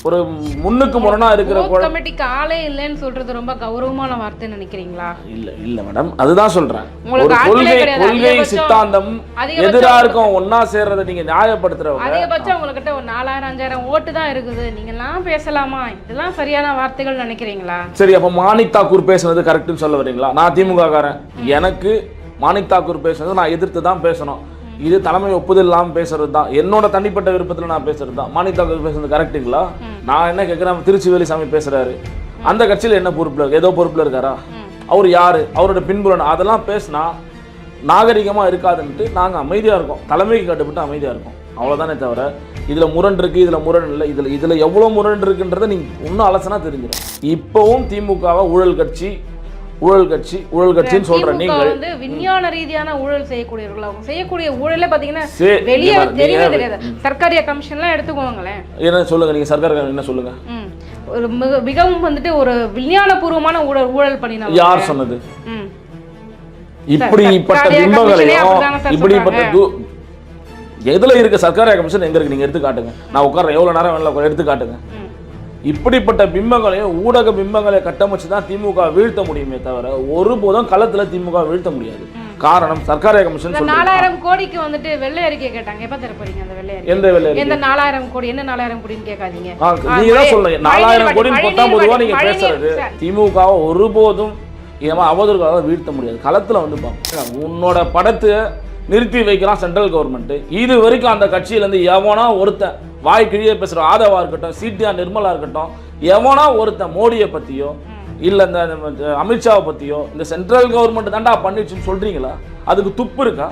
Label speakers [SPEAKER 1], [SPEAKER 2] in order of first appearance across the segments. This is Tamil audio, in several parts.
[SPEAKER 1] ஒரு முன்னுக்கு முரணா இருக்கிற
[SPEAKER 2] கமிட்டிக்கு ஆளே இல்லைன்னு சொல்றது ரொம்ப கௌரவமான வார்த்தை நினைக்கிறீங்களா?
[SPEAKER 1] இல்ல மேடம், அதுதான் சொல்றேன். ஒரு கொள்கை சித்தாந்தம் எதிரா இருக்கும் ஒன்னா சேர்றதை நீங்க நியாயப்படுத்துறவங்க.
[SPEAKER 2] அதிகபட்சம் உங்ககிட்ட ஒரு 4000-5000 ஓட்டு தான் இருக்குது, நீங்க எல்லாம் பேசலாமா? இதெல்லாம் சரியான வார்த்தைகள் நினைக்கிறீங்களா?
[SPEAKER 1] சரி, அப்ப மாணிக் தாக்கூர் பேசுனது கரெக்ட்னு சொல்ல வரீங்களா? நான் திமுக காரன், எனக்கு மாணிக் தாக்கூர் பேசுனது நான் எதிர்த்து தான் பேசணும். இது தலைமை ஒப்புதல் இல்லாமல் பேசுறது தான், என்னோட தனிப்பட்ட விருப்பத்தில் நான் பேசுறது தான். மாணிக் தாக்கூர் பேசுறது கரெக்டுங்களா? நான் என்ன கேட்குறேன், திருச்சி வேலுசாமி பேசுறாரு, அந்த கட்சியில் என்ன பொறுப்பில் ஏதோ பொறுப்பில் இருக்காரா? அவர் யாரு, அவரோட பின்புலன், அதெல்லாம் பேசினா நாகரிகமாக இருக்காதுன்ட்டு நாங்கள் அமைதியாக இருக்கோம், தலைமைக்கு கட்டுப்பட்டு அமைதியாக இருக்கோம். அவ்வளோதானே தவிர இதில் முரண் இருக்குது, இதில் முரண் இல்லை, இதில் எவ்வளோ முரண் இருக்குன்றதை நீங்கள் இன்னும் அலசனா தெரிஞ்சிடும். இப்போவும் திமுகவை ஊழல் கட்சின்னு சொல்ற நீங்கள்
[SPEAKER 2] வந்து விஞ்ஞான ரீதியான ஊழல் செய்யக்கூடியவர்கள். அவங்க செய்யக்கூடிய ஊழலே பாத்தீங்கன்னா வெளியே தெரியவே தெரியாது. சர்க்காரிய கமிஷன்லாம் எடுத்துக்கோங்களேன்,
[SPEAKER 1] என்ன சொல்லுங்க, நீங்க சர்க்கார் என்ன சொல்லுங்க.
[SPEAKER 2] ஒரு மிகவும் வந்துட்டு ஒரு விஞ்ஞானபூர்வமான ஊழல் பண்ணினாங்க.
[SPEAKER 1] யார் சொன்னது? இப்படிப்பட்ட பிம்பங்களையும் இப்படிப்பட்ட எதுல இருக்கு சர்க்காரிய கமிஷன் எங்க இருக்கு? நீங்க எடுத்து காட்டுங்க, நான் உட்கார்றேன், எவ்வளவு நேரம் வேணாலும் எடுத்து காட்டுங்க. இப்படிப்பட்ட பிம்பங்களையும் ஊடக பிம்பங்களை கட்டமைச்சு தான் திமுக வீழ்த்த முடியுமே தவிர ஒருபோதும் களத்துல திமுக வீழ்த்த முடியாது. காரணம் சர்க்காரிய கமிஷன்
[SPEAKER 2] 4000 கோடிக்கு வந்துட்டு வெள்ளை அறிக்கை கேட்டாங்க. எப்ப தர போறீங்க அந்த வெள்ளை அறிக்கை?
[SPEAKER 1] எந்த வெள்ளை அறிக்கை?
[SPEAKER 2] எந்த 4000 கோடி? என்ன 4000 கோடின்னு கேட்காதீங்க.
[SPEAKER 1] நீங்க தான் சொல்லுங்க, 4000 கோடின்னு 19 நீங்க பேசுறது திமுக ஒருபோதும் அவதூறுகளாக வீழ்த்த முடியாது. களத்துல வந்து பாப்போம், உன்னோட படத்தை நிறுத்தி வைக்கிறான் சென்ட்ரல் கவர்மெண்ட். இது வரைக்கும் அந்த கட்சியிலேருந்து எவனா ஒருத்தன் வாய் கிழியே பேசுகிற ஆதவா இருக்கட்டும், சிடிஆர் நிர்மலா இருக்கட்டும், எவனா ஒருத்தன் மோடியை பற்றியோ இல்லை இந்த அமித்ஷாவை பற்றியோ இந்த சென்ட்ரல் கவர்மெண்ட் தாண்டா பண்ணிடுச்சுன்னு சொல்கிறீங்களா? அதுக்கு துப்பு இருக்கா?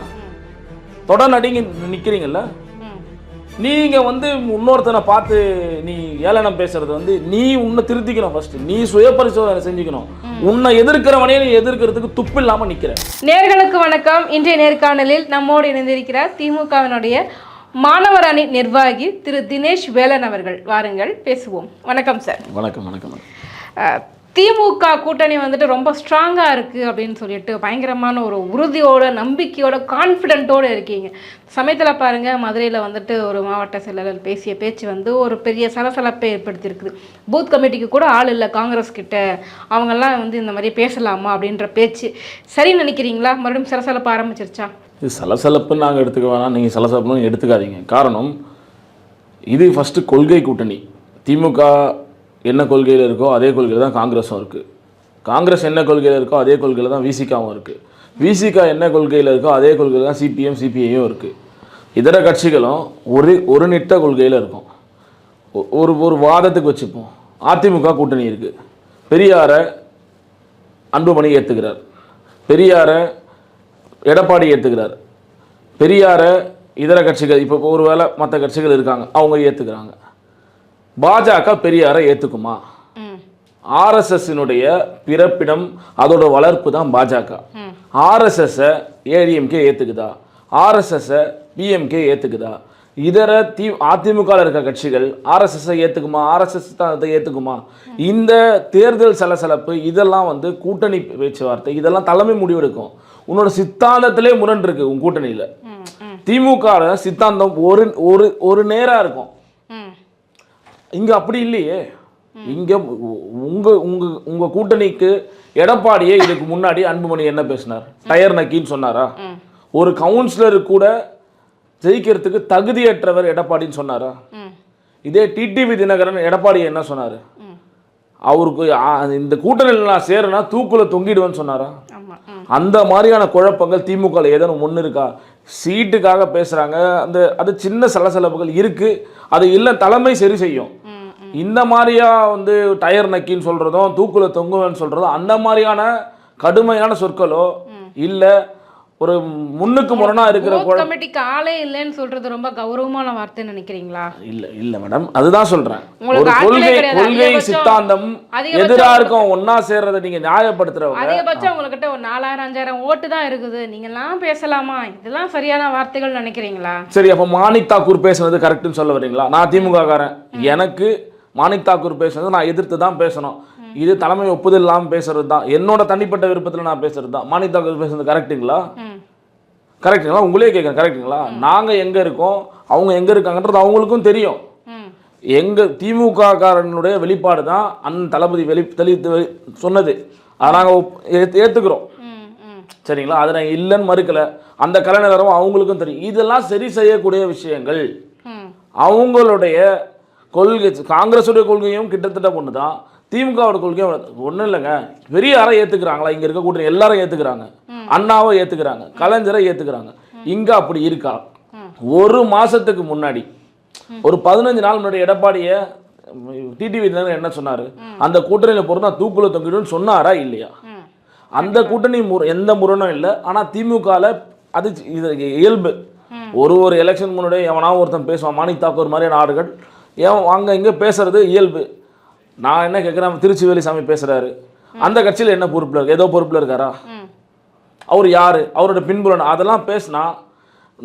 [SPEAKER 1] தொடர் நடிங்க நிற்கிறீங்கல்ல. நீங்கள் வந்து இன்னொருத்தனை பார்த்து நீ ஏளனம் பேசுறது வந்து நீ உன்னை திருத்திக்கணும். ஃபர்ஸ்ட் நீ சுய பரிசோதனை செஞ்சுக்கணும். உன்னை எதிர்க்கிறவனே நீ எதிர்க்கிறதுக்கு துப்பு இல்லாமல் நிற்கிற.
[SPEAKER 2] நேர்களுக்கு வணக்கம். இன்றைய நேர்காணலில் நம்மோடு இணைந்திருக்கிறார் திமுகவினுடைய மாணவர் அணி நிர்வாகி திரு தினேஷ் வேலன் அவர்கள். வாருங்கள் பேசுவோம். வணக்கம் சார்.
[SPEAKER 1] வணக்கம். வணக்கம்.
[SPEAKER 2] திமுக கூட்டணி வந்துட்டு ரொம்ப ஸ்ட்ராங்காக இருக்குது அப்படின்னு சொல்லிட்டு பயங்கரமான ஒரு உறுதியோட நம்பிக்கையோட கான்ஃபிடென்ட்டோடு இருக்கீங்க. சமயத்தில் பாருங்கள், மதுரையில் வந்துட்டு ஒரு மாவட்ட செயலாளர் பேசிய பேச்சு வந்து ஒரு பெரிய சலசலப்பை ஏற்படுத்தியிருக்குது. பூத் கமிட்டிக்கு கூட ஆள் இல்லை காங்கிரஸ் கிட்ட, அவங்கெல்லாம் வந்து இந்த மாதிரி பேசலாமா அப்படின்ற பேச்சு சரி நினைக்கிறீங்களா? மறுபடியும் சலசலப்பு ஆரம்பிச்சிருச்சா?
[SPEAKER 1] இது சலசலப்புன்னு நாங்கள் எடுத்துக்க வேணாம், நீங்கள் சலசலப்புன்னு எடுத்துக்காதீங்க. காரணம், இது ஃபஸ்ட்டு கொள்கை கூட்டணி. திமுக என்ன கொள்கையில் இருக்கோ அதே கொள்கையில் தான் காங்கிரஸும் இருக்குது. காங்கிரஸ் என்ன கொள்கையில் இருக்கோ அதே கொள்கையில் தான் விசிகாவும் இருக்குது. விசிகா என்ன கொள்கையில் இருக்கோ அதே கொள்கையில் தான் சிபிஎம் சிபிஐயும் இருக்குது. இதர கட்சிகளும் ஒரு நிட்ட கொள்கையில் இருக்கும். ஒரு வாதத்துக்கு வச்சுப்போம், அதிமுக கூட்டணி இருக்குது, பெரியாரை அன்புமணி ஏற்றுக்கிறார், பெரியாரை எடப்பாடி ஏற்றுக்கிறார், பெரியாரை இதர கட்சிகள் இப்போ ஒரு வேளை மற்ற கட்சிகள் இருக்காங்க அவங்க ஏற்றுக்கிறாங்க. பாஜக பெரியாரை ஏற்றுக்குமா? ஆர்எஸ்எஸ்னுடைய பிறப்பிடம் அதோட வளர்ப்பு தான் பாஜக. ஆர்எஸ்எஸ்ஸை ஏடிஎம்கே ஏற்றுக்குதா? ஆர்எஸ்எஸ்ஸை பிஎம்கே ஏற்றுக்குதா? இதர அதிமுக இருக்க கட்சிகள் ஆர்எஸ்எஸ்ஸை ஏற்றுக்குமா? ஆர்எஸ்எஸ் தான் ஏற்றுக்குமா? இந்த தேர்தல் சலசலப்பு இதெல்லாம் வந்து கூட்டணி பேச்சுவார்த்தை, இதெல்லாம் தலைமை முடிவெடுக்கும். உன்னோட சித்தாந்தத்திலே முரண் இருக்கு உன் கூட்டணியில். திமுக சித்தாந்தம் ஒரு நேராக இருக்கும், இங்கே அப்படி இல்லையே. இங்கே உங்க கூட்டணிக்கு எடப்பாடியே இதுக்கு முன்னாடி அன்புமணி என்ன பேசினார்? டயர் நக்கின்னு சொன்னாரா? ஒரு கவுன்சிலர் கூட ஜெயிக்கிறதுக்கு தகுதியற்றவர் எடப்பாடின்னு சொன்னாரா? இதே டிடிவி தினகரன் எடப்பாடி என்ன சொன்னார்? அவருக்கு இந்த கூட்டணியில் நான் சேரனா தூக்குல தொங்கிடுவேன்னு சொன்னாரா? அந்த மாதிரியான குழப்பங்கள் திமுக ஏதேனும் ஒன்று இருக்கா? சீட்டுக்காக பேசுறாங்க, அது சின்ன சலசலப்புகள் இருக்கு, அது இல்லை தலைமை சரி செய்யும். இந்த மாதிரியா வந்து டயர் நக்கின்னு சொல்றதும் தூக்குல தொங்குவேன்னு சொல்றதும் அந்த மாதிரியான கடுமையான சொற்களோ இல்லை ஒரு முன்னுக்கு முரணா இருக்கிற
[SPEAKER 2] கமிட்டிக்கு ஆளே இல்லைன்னு சொல்றது ரொம்ப கௌரவமான வார்த்தை நினைக்கிறீங்களா?
[SPEAKER 1] இல்ல மேடம், அதுதான் சொல்றேன். ஒரு கொள்கை சித்தாந்தம் எதிரா இருக்கும் ஒன்னா சேர்றதை நீங்க நியாயப்படுத்துறவங்க.
[SPEAKER 2] அதிகபட்சம் உங்ககிட்ட ஒரு 4000-5000 ஓட்டு தான் இருக்குது, நீங்க எல்லாம் பேசலாமா? இதெல்லாம் சரியான வார்த்தைகள் நினைக்கிறீங்களா?
[SPEAKER 1] சரி, அப்ப மாணிக் தாக்கூர் பேசுனது கரெக்ட்னு சொல்ல வரீங்களா? நான் திமுக காரன், எனக்கு மாணிக் தாக்கூர் பேசுனது நான் எதிர்த்து தான் பேசணும். இது தலைமை ஒப்புதல் இல்லாமல் பேசுறது தான், என்னோட தனிப்பட்ட விருப்பத்தில் நான் பேசுறது தான். மாணிக் தாக்கூர் பேசுறது கரெக்டுங்களா? கரெக்டுங்களா? உங்களே கேட்குறேன், கரெக்டுங்களா? நாங்கள் எங்கே இருக்கோம் அவங்க எங்கே இருக்காங்கன்றது அவங்களுக்கும் தெரியும். திமுக காரனுடைய வெளிப்பாடு தான் அண்ணன் தளபதி சொன்னது. அதை நாங்கள் ஏற்றுக்கிறோம். சரிங்களா? அதை நாங்கள் இல்லைன்னு மறுக்கலை. அந்த கலைஞரும் அவங்களுக்கும் தெரியும். இதெல்லாம் சரி செய்யக்கூடிய விஷயங்கள். அவங்களுடைய கொள்கை, காங்கிரஸுடைய கொள்கையும் கிட்டத்தட்ட ஒன்று தான், திமுகவோட கொள்கையும் ஒன்றும் இல்லைங்க. பெரியாரை ஏற்றுக்கிறாங்களா? இங்கே இருக்க கூட்டணி எல்லாரும் ஏற்றுக்கிறாங்க. அண்ணாவை ஏற்றுக்கிறாங்க, கலைஞரை ஏற்றுக்கிறாங்க. இங்கே அப்படி இருக்கா? ஒரு மாதத்துக்கு முன்னாடி, ஒரு 15 நாள் முன்னாடி எடப்பாடியை டிடிவி என்ன சொன்னார்? அந்த கூட்டணியில் பொறுத்தா தூக்குல தொங்கிடுன்னு சொன்னாரா இல்லையா? அந்த கூட்டணி எந்த முரணும் இல்லை. ஆனால் திமுகவில் அது இது இயல்பு. ஒரு எலெக்ஷன் முன்னாடி எவனாவது ஒருத்தன் பேசுவான். மாணிக் தாக்கூர் மாதிரியான ஆடுகள் அங்கே இங்கே பேசுறது இயல்பு. நான் என்ன கேட்குறேன், திருச்சி வேலுசாமி பேசுகிறாரு, அந்த கட்சியில் என்ன பொறுப்பில் இருக்கு? ஏதோ பொறுப்பில் இருக்காரா? அவர் யார்? அவரோட பின்புலம் அதெல்லாம் பேசினா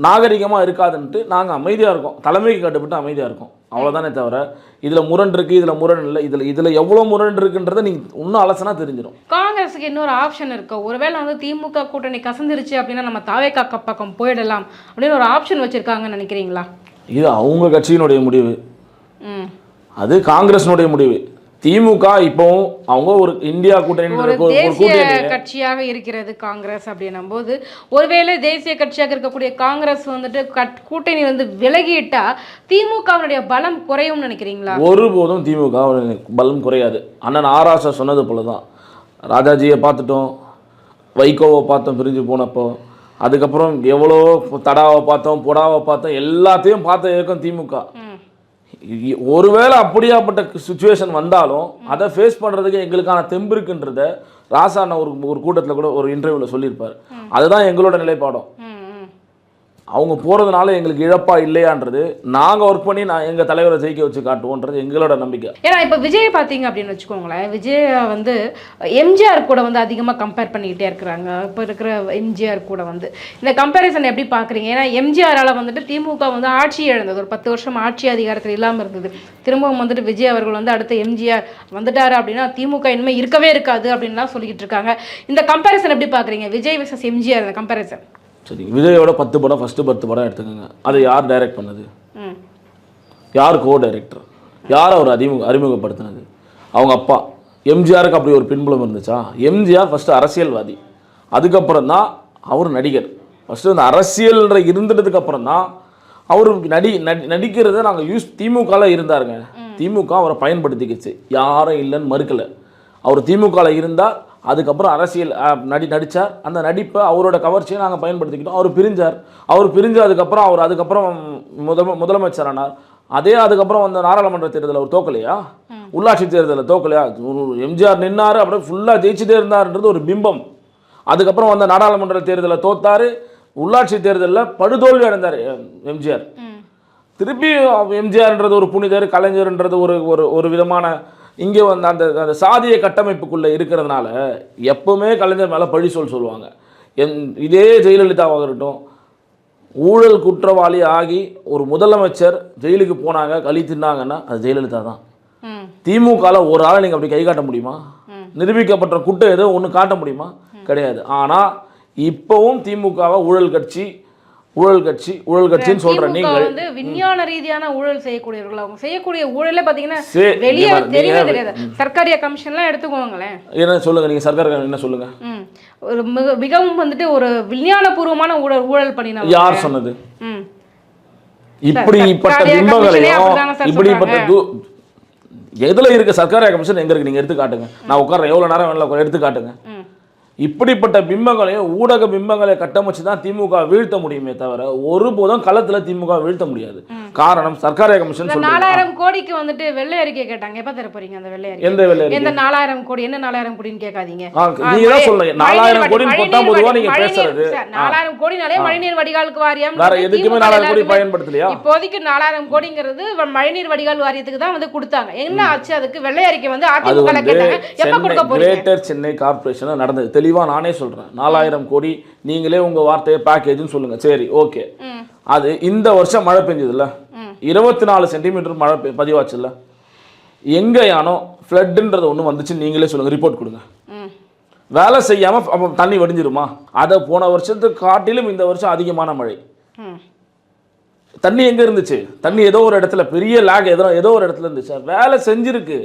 [SPEAKER 1] நாகரிகமாக இருக்காதுன்ட்டு நாங்கள் அமைதியாக இருக்கோம். தலைமைக்கு கட்டுப்பட்டு அமைதியாக இருக்கோம். அவ்வளோதானே தவிர இதில் முரண் இருக்குது, இதில் முரண் இல்லை, இதில் எவ்வளோ முரண் இருக்குன்றதை நீங்கள் இன்னும் அலசனா தெரிஞ்சிடும்.
[SPEAKER 2] காங்கிரஸுக்கு இன்னொரு ஆப்ஷன் இருக்கு. ஒருவேளை வந்து திமுக கூட்டணி கசந்துருச்சு அப்படின்னா நம்ம தாவேகா பக்கம் போயிடலாம் அப்படின்னு ஒரு ஆப்ஷன் வச்சுருக்காங்கன்னு நினைக்கிறீங்களா?
[SPEAKER 1] இது அவங்க கட்சியினுடைய முடிவு, அது காங்கிரஸினுடைய முடிவு. திமுக இப்போ அவங்க ஒரு இந்தியா
[SPEAKER 2] தேசிய கட்சியாக இருக்கிறது காங்கிரஸ் அப்படின்னும் போது, ஒருவேளை தேசிய கட்சியாக இருக்கக்கூடிய காங்கிரஸ் வந்துட்டு கூட்டணி வந்து விலகிட்டா திமுகவுடைய பலம் குறையும்னு நினைக்கிறீங்களா?
[SPEAKER 1] ஒருபோதும் திமுக பலம் குறையாது. அண்ணன் ஆராசா சொன்னது போல தான். ராஜாஜியை பார்த்துட்டோம், வைகோவை பார்த்தோம் பிரிஞ்சு போனப்போ, அதுக்கப்புறம் எவ்வளோ தடாவை பார்த்தோம், புடாவை பார்த்தோம், எல்லாத்தையும் பார்த்த இயக்கம் திமுக. ஒருவேளை அப்படியாப்பட்ட சுச்சுவேஷன் வந்தாலும் அதை ஃபேஸ் பண்ணுறதுக்கு எங்களுக்கான தெம்பு இருக்குன்றத ராசா ஒரு கூட்டத்தில் கூட ஒரு இன்டர்வியூவில் சொல்லியிருப்பார். அதுதான் எங்களோட நிலைப்பாடம். அவங்க போகிறதுனால எங்களுக்கு இழப்பா இல்லையான்றது நாங்கள் ஒர்க் பண்ணி எங்கள் தலைவரை ஜெயிக்க வச்சு காட்டுவோன்றது எங்களோட நம்பிக்கை.
[SPEAKER 2] ஏன்னா இப்போ விஜய் பார்த்தீங்க அப்படின்னு வச்சுக்கோங்களேன், விஜய் வந்து எம்ஜிஆர் கூட வந்து அதிகமாக கம்பேர் பண்ணிக்கிட்டே இருக்கிறாங்க. இப்போ இருக்கிற எம்ஜிஆர் கூட வந்து இந்த கம்பேரிசன் எப்படி பார்க்குறீங்க? ஏன்னா எம்ஜிஆரால் வந்துட்டு திமுக வந்து ஆட்சி இழந்தது, ஒரு 10 வருஷம் ஆட்சி அதிகாரத்தில் இல்லாமல் இருந்தது. திரும்பவும் வந்துட்டு விஜய் அவர்கள் வந்து அடுத்த எம்ஜிஆர் வந்துட்டாரு அப்படின்னா திமுக இனிமேல் இருக்கவே இருக்காது அப்படின்லாம் சொல்லிக்கிட்டு இருக்காங்க. இந்த கம்பேரிசன் எப்படி பார்க்குறீங்க? விஜய் வர்சஸ் எம்ஜிஆர் இந்த கம்பேரிசன்.
[SPEAKER 1] சரி, விஜயோட 10 படம் ஃபஸ்ட்டு 10 படம் எடுத்துக்கோங்க. அதை யார் டைரக்ட் பண்ணது? யார் கோ டைரக்டர்? யார் அவர் அறிமுகப்படுத்தினது? அவங்க அப்பா. எம்ஜிஆருக்கு அப்படி ஒரு பின்புலம் இருந்துச்சா? எம்ஜிஆர் ஃபஸ்ட்டு அரசியல்வாதி, அதுக்கப்புறம் தான் அவர் நடிகர். ஃபஸ்ட்டு அந்த அரசியல்ன்ற இருந்துட்டதுக்கு அப்புறம் தான் அவர் நடிக்கிறத நாங்கள் திமுகவில் இருந்தாருங்க. திமுக அவரை பயன்படுத்திக்கிச்சு, யாரும் இல்லைன்னு மறுக்கலை. அவர் திமுகவில் இருந்தால் அதுக்கப்புறம் அரசியல் நடித்தார். அந்த நடிப்பை அவரோட கவர்ச்சியை நாங்கள் பயன்படுத்திக்கிட்டோம். அவர் பிரிஞ்சதுக்கப்புறம் அவர் அதுக்கப்புறம் முதலமைச்சர் ஆனார். அதுக்கப்புறம் வந்து நாடாளுமன்ற தேர்தலில் அவர் தோக்கலையா? உள்ளாட்சி தேர்தலில் தோக்கலையா? எம்ஜிஆர் நின்னார், அப்படியே ஃபுல்லாக ஜெயிச்சுட்டே இருந்தார்ன்றது ஒரு பிம்பம். அதுக்கப்புறம் வந்த நாடாளுமன்ற தேர்தலில் தோத்தார், உள்ளாட்சி தேர்தலில் படுதோல்வி அடைந்தார் எம்ஜிஆர். திருப்பி எம்ஜிஆர்ன்றது ஒரு புனிதர், கலைஞர்ன்றது ஒரு விதமான இங்கே வந்து அந்த சாதிய கட்டமைப்புக்குள்ளே இருக்கிறதுனால எப்பவுமே கலைஞர் மேலே பழி சொல்லுவாங்க. இதே ஜெயலலிதாவாக இருக்கட்டும், ஊழல் குற்றவாளி ஆகி ஒரு முதலமைச்சர் ஜெயிலுக்கு போனாங்க, களி தின்னாங்கன்னா அது ஜெயலலிதா தான். திமுகவில் ஒரு ஆளை நீங்கள் அப்படி கை காட்ட முடியுமா? நிரூபிக்கப்பட்ட குற்றம் ஏதோ ஒன்று காட்ட முடியுமா? கிடையாது. ஆனால் இப்போவும் திமுகவை ஊழல் கட்சின்னு சொல்ற நீங்கள்
[SPEAKER 2] வந்து விஞ்ஞான ரீதியான ஊழல் செய்யக்கூடியவர்கள். அவங்க செய்யக்கூடிய ஊழலே பாத்தீங்கன்னா வெளியே தெரியவே தெரியாது. சர்க்காரிய கமிஷன்லாம் எடுத்துக்கோங்களேன்.
[SPEAKER 1] என்ன சொல்லுங்க, நீங்க சர்க்கார் என்ன சொல்லுங்க?
[SPEAKER 2] ஒரு மிகவும் வந்துட்டு ஒரு விஞ்ஞானபூர்வமான ஊழல் பண்ணினா
[SPEAKER 1] யார் சொன்னது? இப்படிப்பட்ட பிம்பங்களையும் இப்படிப்பட்ட எதுல இருக்கு சர்க்காரிய கமிஷன் எங்க இருக்கு? நீங்க எடுத்து காட்டுங்க. நான் உட்கார்ற எவ்வளவு நேரம் வேணாலும் எடுத்து காட்டுங்க. இப்படிப்பட்ட பிம்பங்களையும் ஊடக பிம்பங்களை கட்டமைச்சு தான் திமுக வீழ்த்த முடியுமே தவிர ஒருபோதும் களத்தில் திமுக வீழ்த்த முடியாது. காரணம் சர்க்காரிய கமிஷன்
[SPEAKER 2] 4000 கோடிக்கு வந்துட்டு வெள்ளை அறிக்கை கேட்டாங்க. எப்ப தர போறீங்க அந்த வெள்ளை அறிக்கை?
[SPEAKER 1] எந்த வெள்ளை அறிக்கை?
[SPEAKER 2] எந்த 4000 கோடி? என்ன 4000 கோடின்னு கேட்காதீங்க.
[SPEAKER 1] நீங்க தான் சொல்லுங்க. 4000 கோடின்னு போட்டா பொதுவா நீங்க பேசுறது
[SPEAKER 2] 4000 கோடினாலே மழைநீர் வடிகாலுக்கு வாரியம்.
[SPEAKER 1] வேற எதுக்குமே 4000 கோடி பயன்படுத்தலையா?
[SPEAKER 2] இப்போதைக்கு 4000 கோடிங்கிறது மழைநீர் வடிகால் வாரியத்துக்கு தான் வந்து கொடுத்தாங்க. என்ன ஆச்சு? அதுக்கு வெள்ளை அறிக்கை வந்து அதிமுக கேட்டாங்க. எப்ப கொடுக்க போறீங்க?
[SPEAKER 1] கிரேட்டர் சென்னை கார்ப்பரேஷன் நடந்தது. தெளிவா நானே சொல்றேன். 4000 கோடி நீங்களே உங்க வார்த்தையை பேக்கேஜ்னு சொல்லுங்க. சரி, ஓகே. அது இந்த வருஷம் மழை பெஞ்சதுல 24 சென்டிமீட்டர் மழை பதிவாச்சுல்ல, எங்க யானோ ஃப்ளட்ன்றது ஒன்று வந்துச்சு நீங்களே சொல்லுங்க, ரிப்போர்ட் கொடுங்க. வேலை செய்யாம தண்ணி வடிஞ்சிருமா? அதை போன வருஷத்துக்கு காட்டிலும் இந்த வருஷம் அதிகமான மழை. தண்ணி எங்கே இருந்துச்சு? தண்ணி ஏதோ ஒரு இடத்துல பெரிய லேக் ஏதோ ஒரு இடத்துல இருந்துச்சு. வேலை செஞ்சுருக்கு.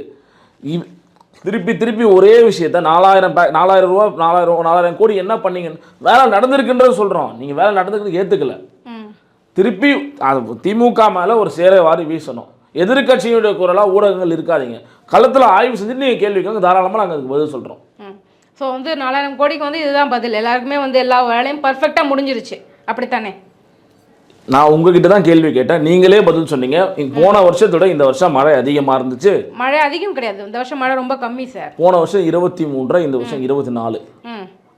[SPEAKER 1] திருப்பி திருப்பி ஒரே விஷயத்த 4000 கோடி என்ன பண்ணீங்கன்னு வேலை நடந்திருக்குன்றது சொல்கிறோம். நீங்கள் வேலை நடந்துருக்கு ஏற்றுக்கல. திருப்பி திமுக மேலே ஒரு சேரை வாரி வீசணும். எதிர்கட்சியுடைய குரலாக ஊடகங்கள் இருக்காதீங்க. களத்தில் ஆய்வு செஞ்சுட்டு நீங்கள் கேள்வி கேட்க தாராளமாக நாங்கள் அதுக்கு பதில் சொல்கிறோம்.
[SPEAKER 2] ஸோ வந்து 4000 கோடிக்கு வந்து இதுதான் பதில். எல்லாருக்குமே வந்து எல்லா வேலையும் பர்ஃபெக்டாக முடிஞ்சிருச்சு, அப்படித்தானே?
[SPEAKER 1] நான் உங்ககிட்ட தான் கேள்வி கேட்டேன், நீங்களே பதில் சொன்னீங்க. போன வருஷத்தோட இந்த வருஷம் மழை அதிகமாக இருந்துச்சு.
[SPEAKER 2] மழை அதிகம் கிடையாது, இந்த வருஷம் மழை ரொம்ப கம்மி சார்.
[SPEAKER 1] போன வருஷம் 23, இந்த வருஷம் 24.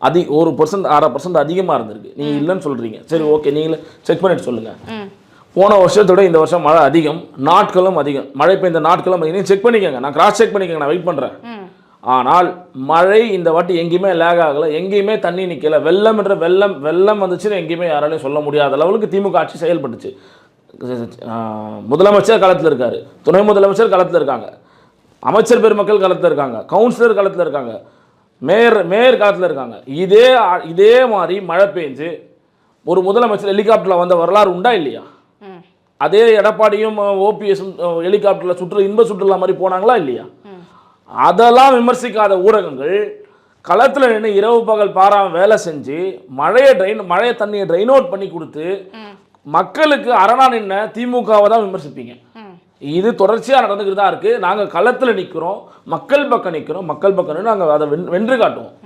[SPEAKER 1] 1% 1/2% அதிகமாக இருந்திருக்கு. நீங்கள் இல்லைன்னு சொல்கிறீங்க. சரி, ஓகே, நீங்களே செக் பண்ணிட்டு சொல்லுங்கள். போன வருஷத்தோட இந்த வருஷம் மழை அதிகம், நாட்களும் அதிகம். மழை பெய்ந்த நாட்களும் அதிகம். செக் பண்ணிக்கோங்க, நான் கிராஸ் செக் பண்ணிக்கோங்க, நான் வெயிட் பண்ணுறேன். ஆனால் மழை இந்த வாட்டி எங்கேயுமே லேக் ஆகலை, எங்கேயுமே தண்ணி நிற்கலை. வெள்ளம் வந்துச்சுன்னு எங்கேயுமே யாராலையும் சொல்ல முடியாத அளவுக்கு திமுக ஆட்சி செயல்பட்டுச்சு. முதலமைச்சர் களத்தில் இருக்காரு, துணை முதலமைச்சர் களத்தில் இருக்காங்க, அமைச்சர் பெருமக்கள் களத்தில் இருக்காங்க, கவுன்சிலர் களத்தில் இருக்காங்க, மேயர் களத்தில் இருக்காங்க. இதே மாதிரி மழை பெஞ்சு ஒரு முதலமைச்சர் ஹெலிகாப்டரில் வந்த வரலாறு உண்டா இல்லையா? அதே எடப்பாடியும் ஓபிஎஸும் ஹெலிகாப்டரில் இன்ப சுற்றுலா மாதிரி போனாங்களா இல்லையா? அதெல்லாம் விமர்சிக்காத ஊடகங்கள் களத்தில் நின்று இரவு பகல் பாராமல் வேலை செஞ்சு மழையை தண்ணியை ட்ரைன் அவுட் பண்ணி கொடுத்து மக்களுக்கு அரணா நின்ன திமுகவை தான் விமர்சிப்பீங்க. இது தொடர்ச்சியாக நடந்துக்கிட்டு தான் இருக்குது. நாங்கள் களத்தில் நிற்கிறோம், மக்கள் பக்கம் நிற்கிறோம், மக்கள் பக்கம் நாங்கள் அதை வென்று காட்டுவோம்.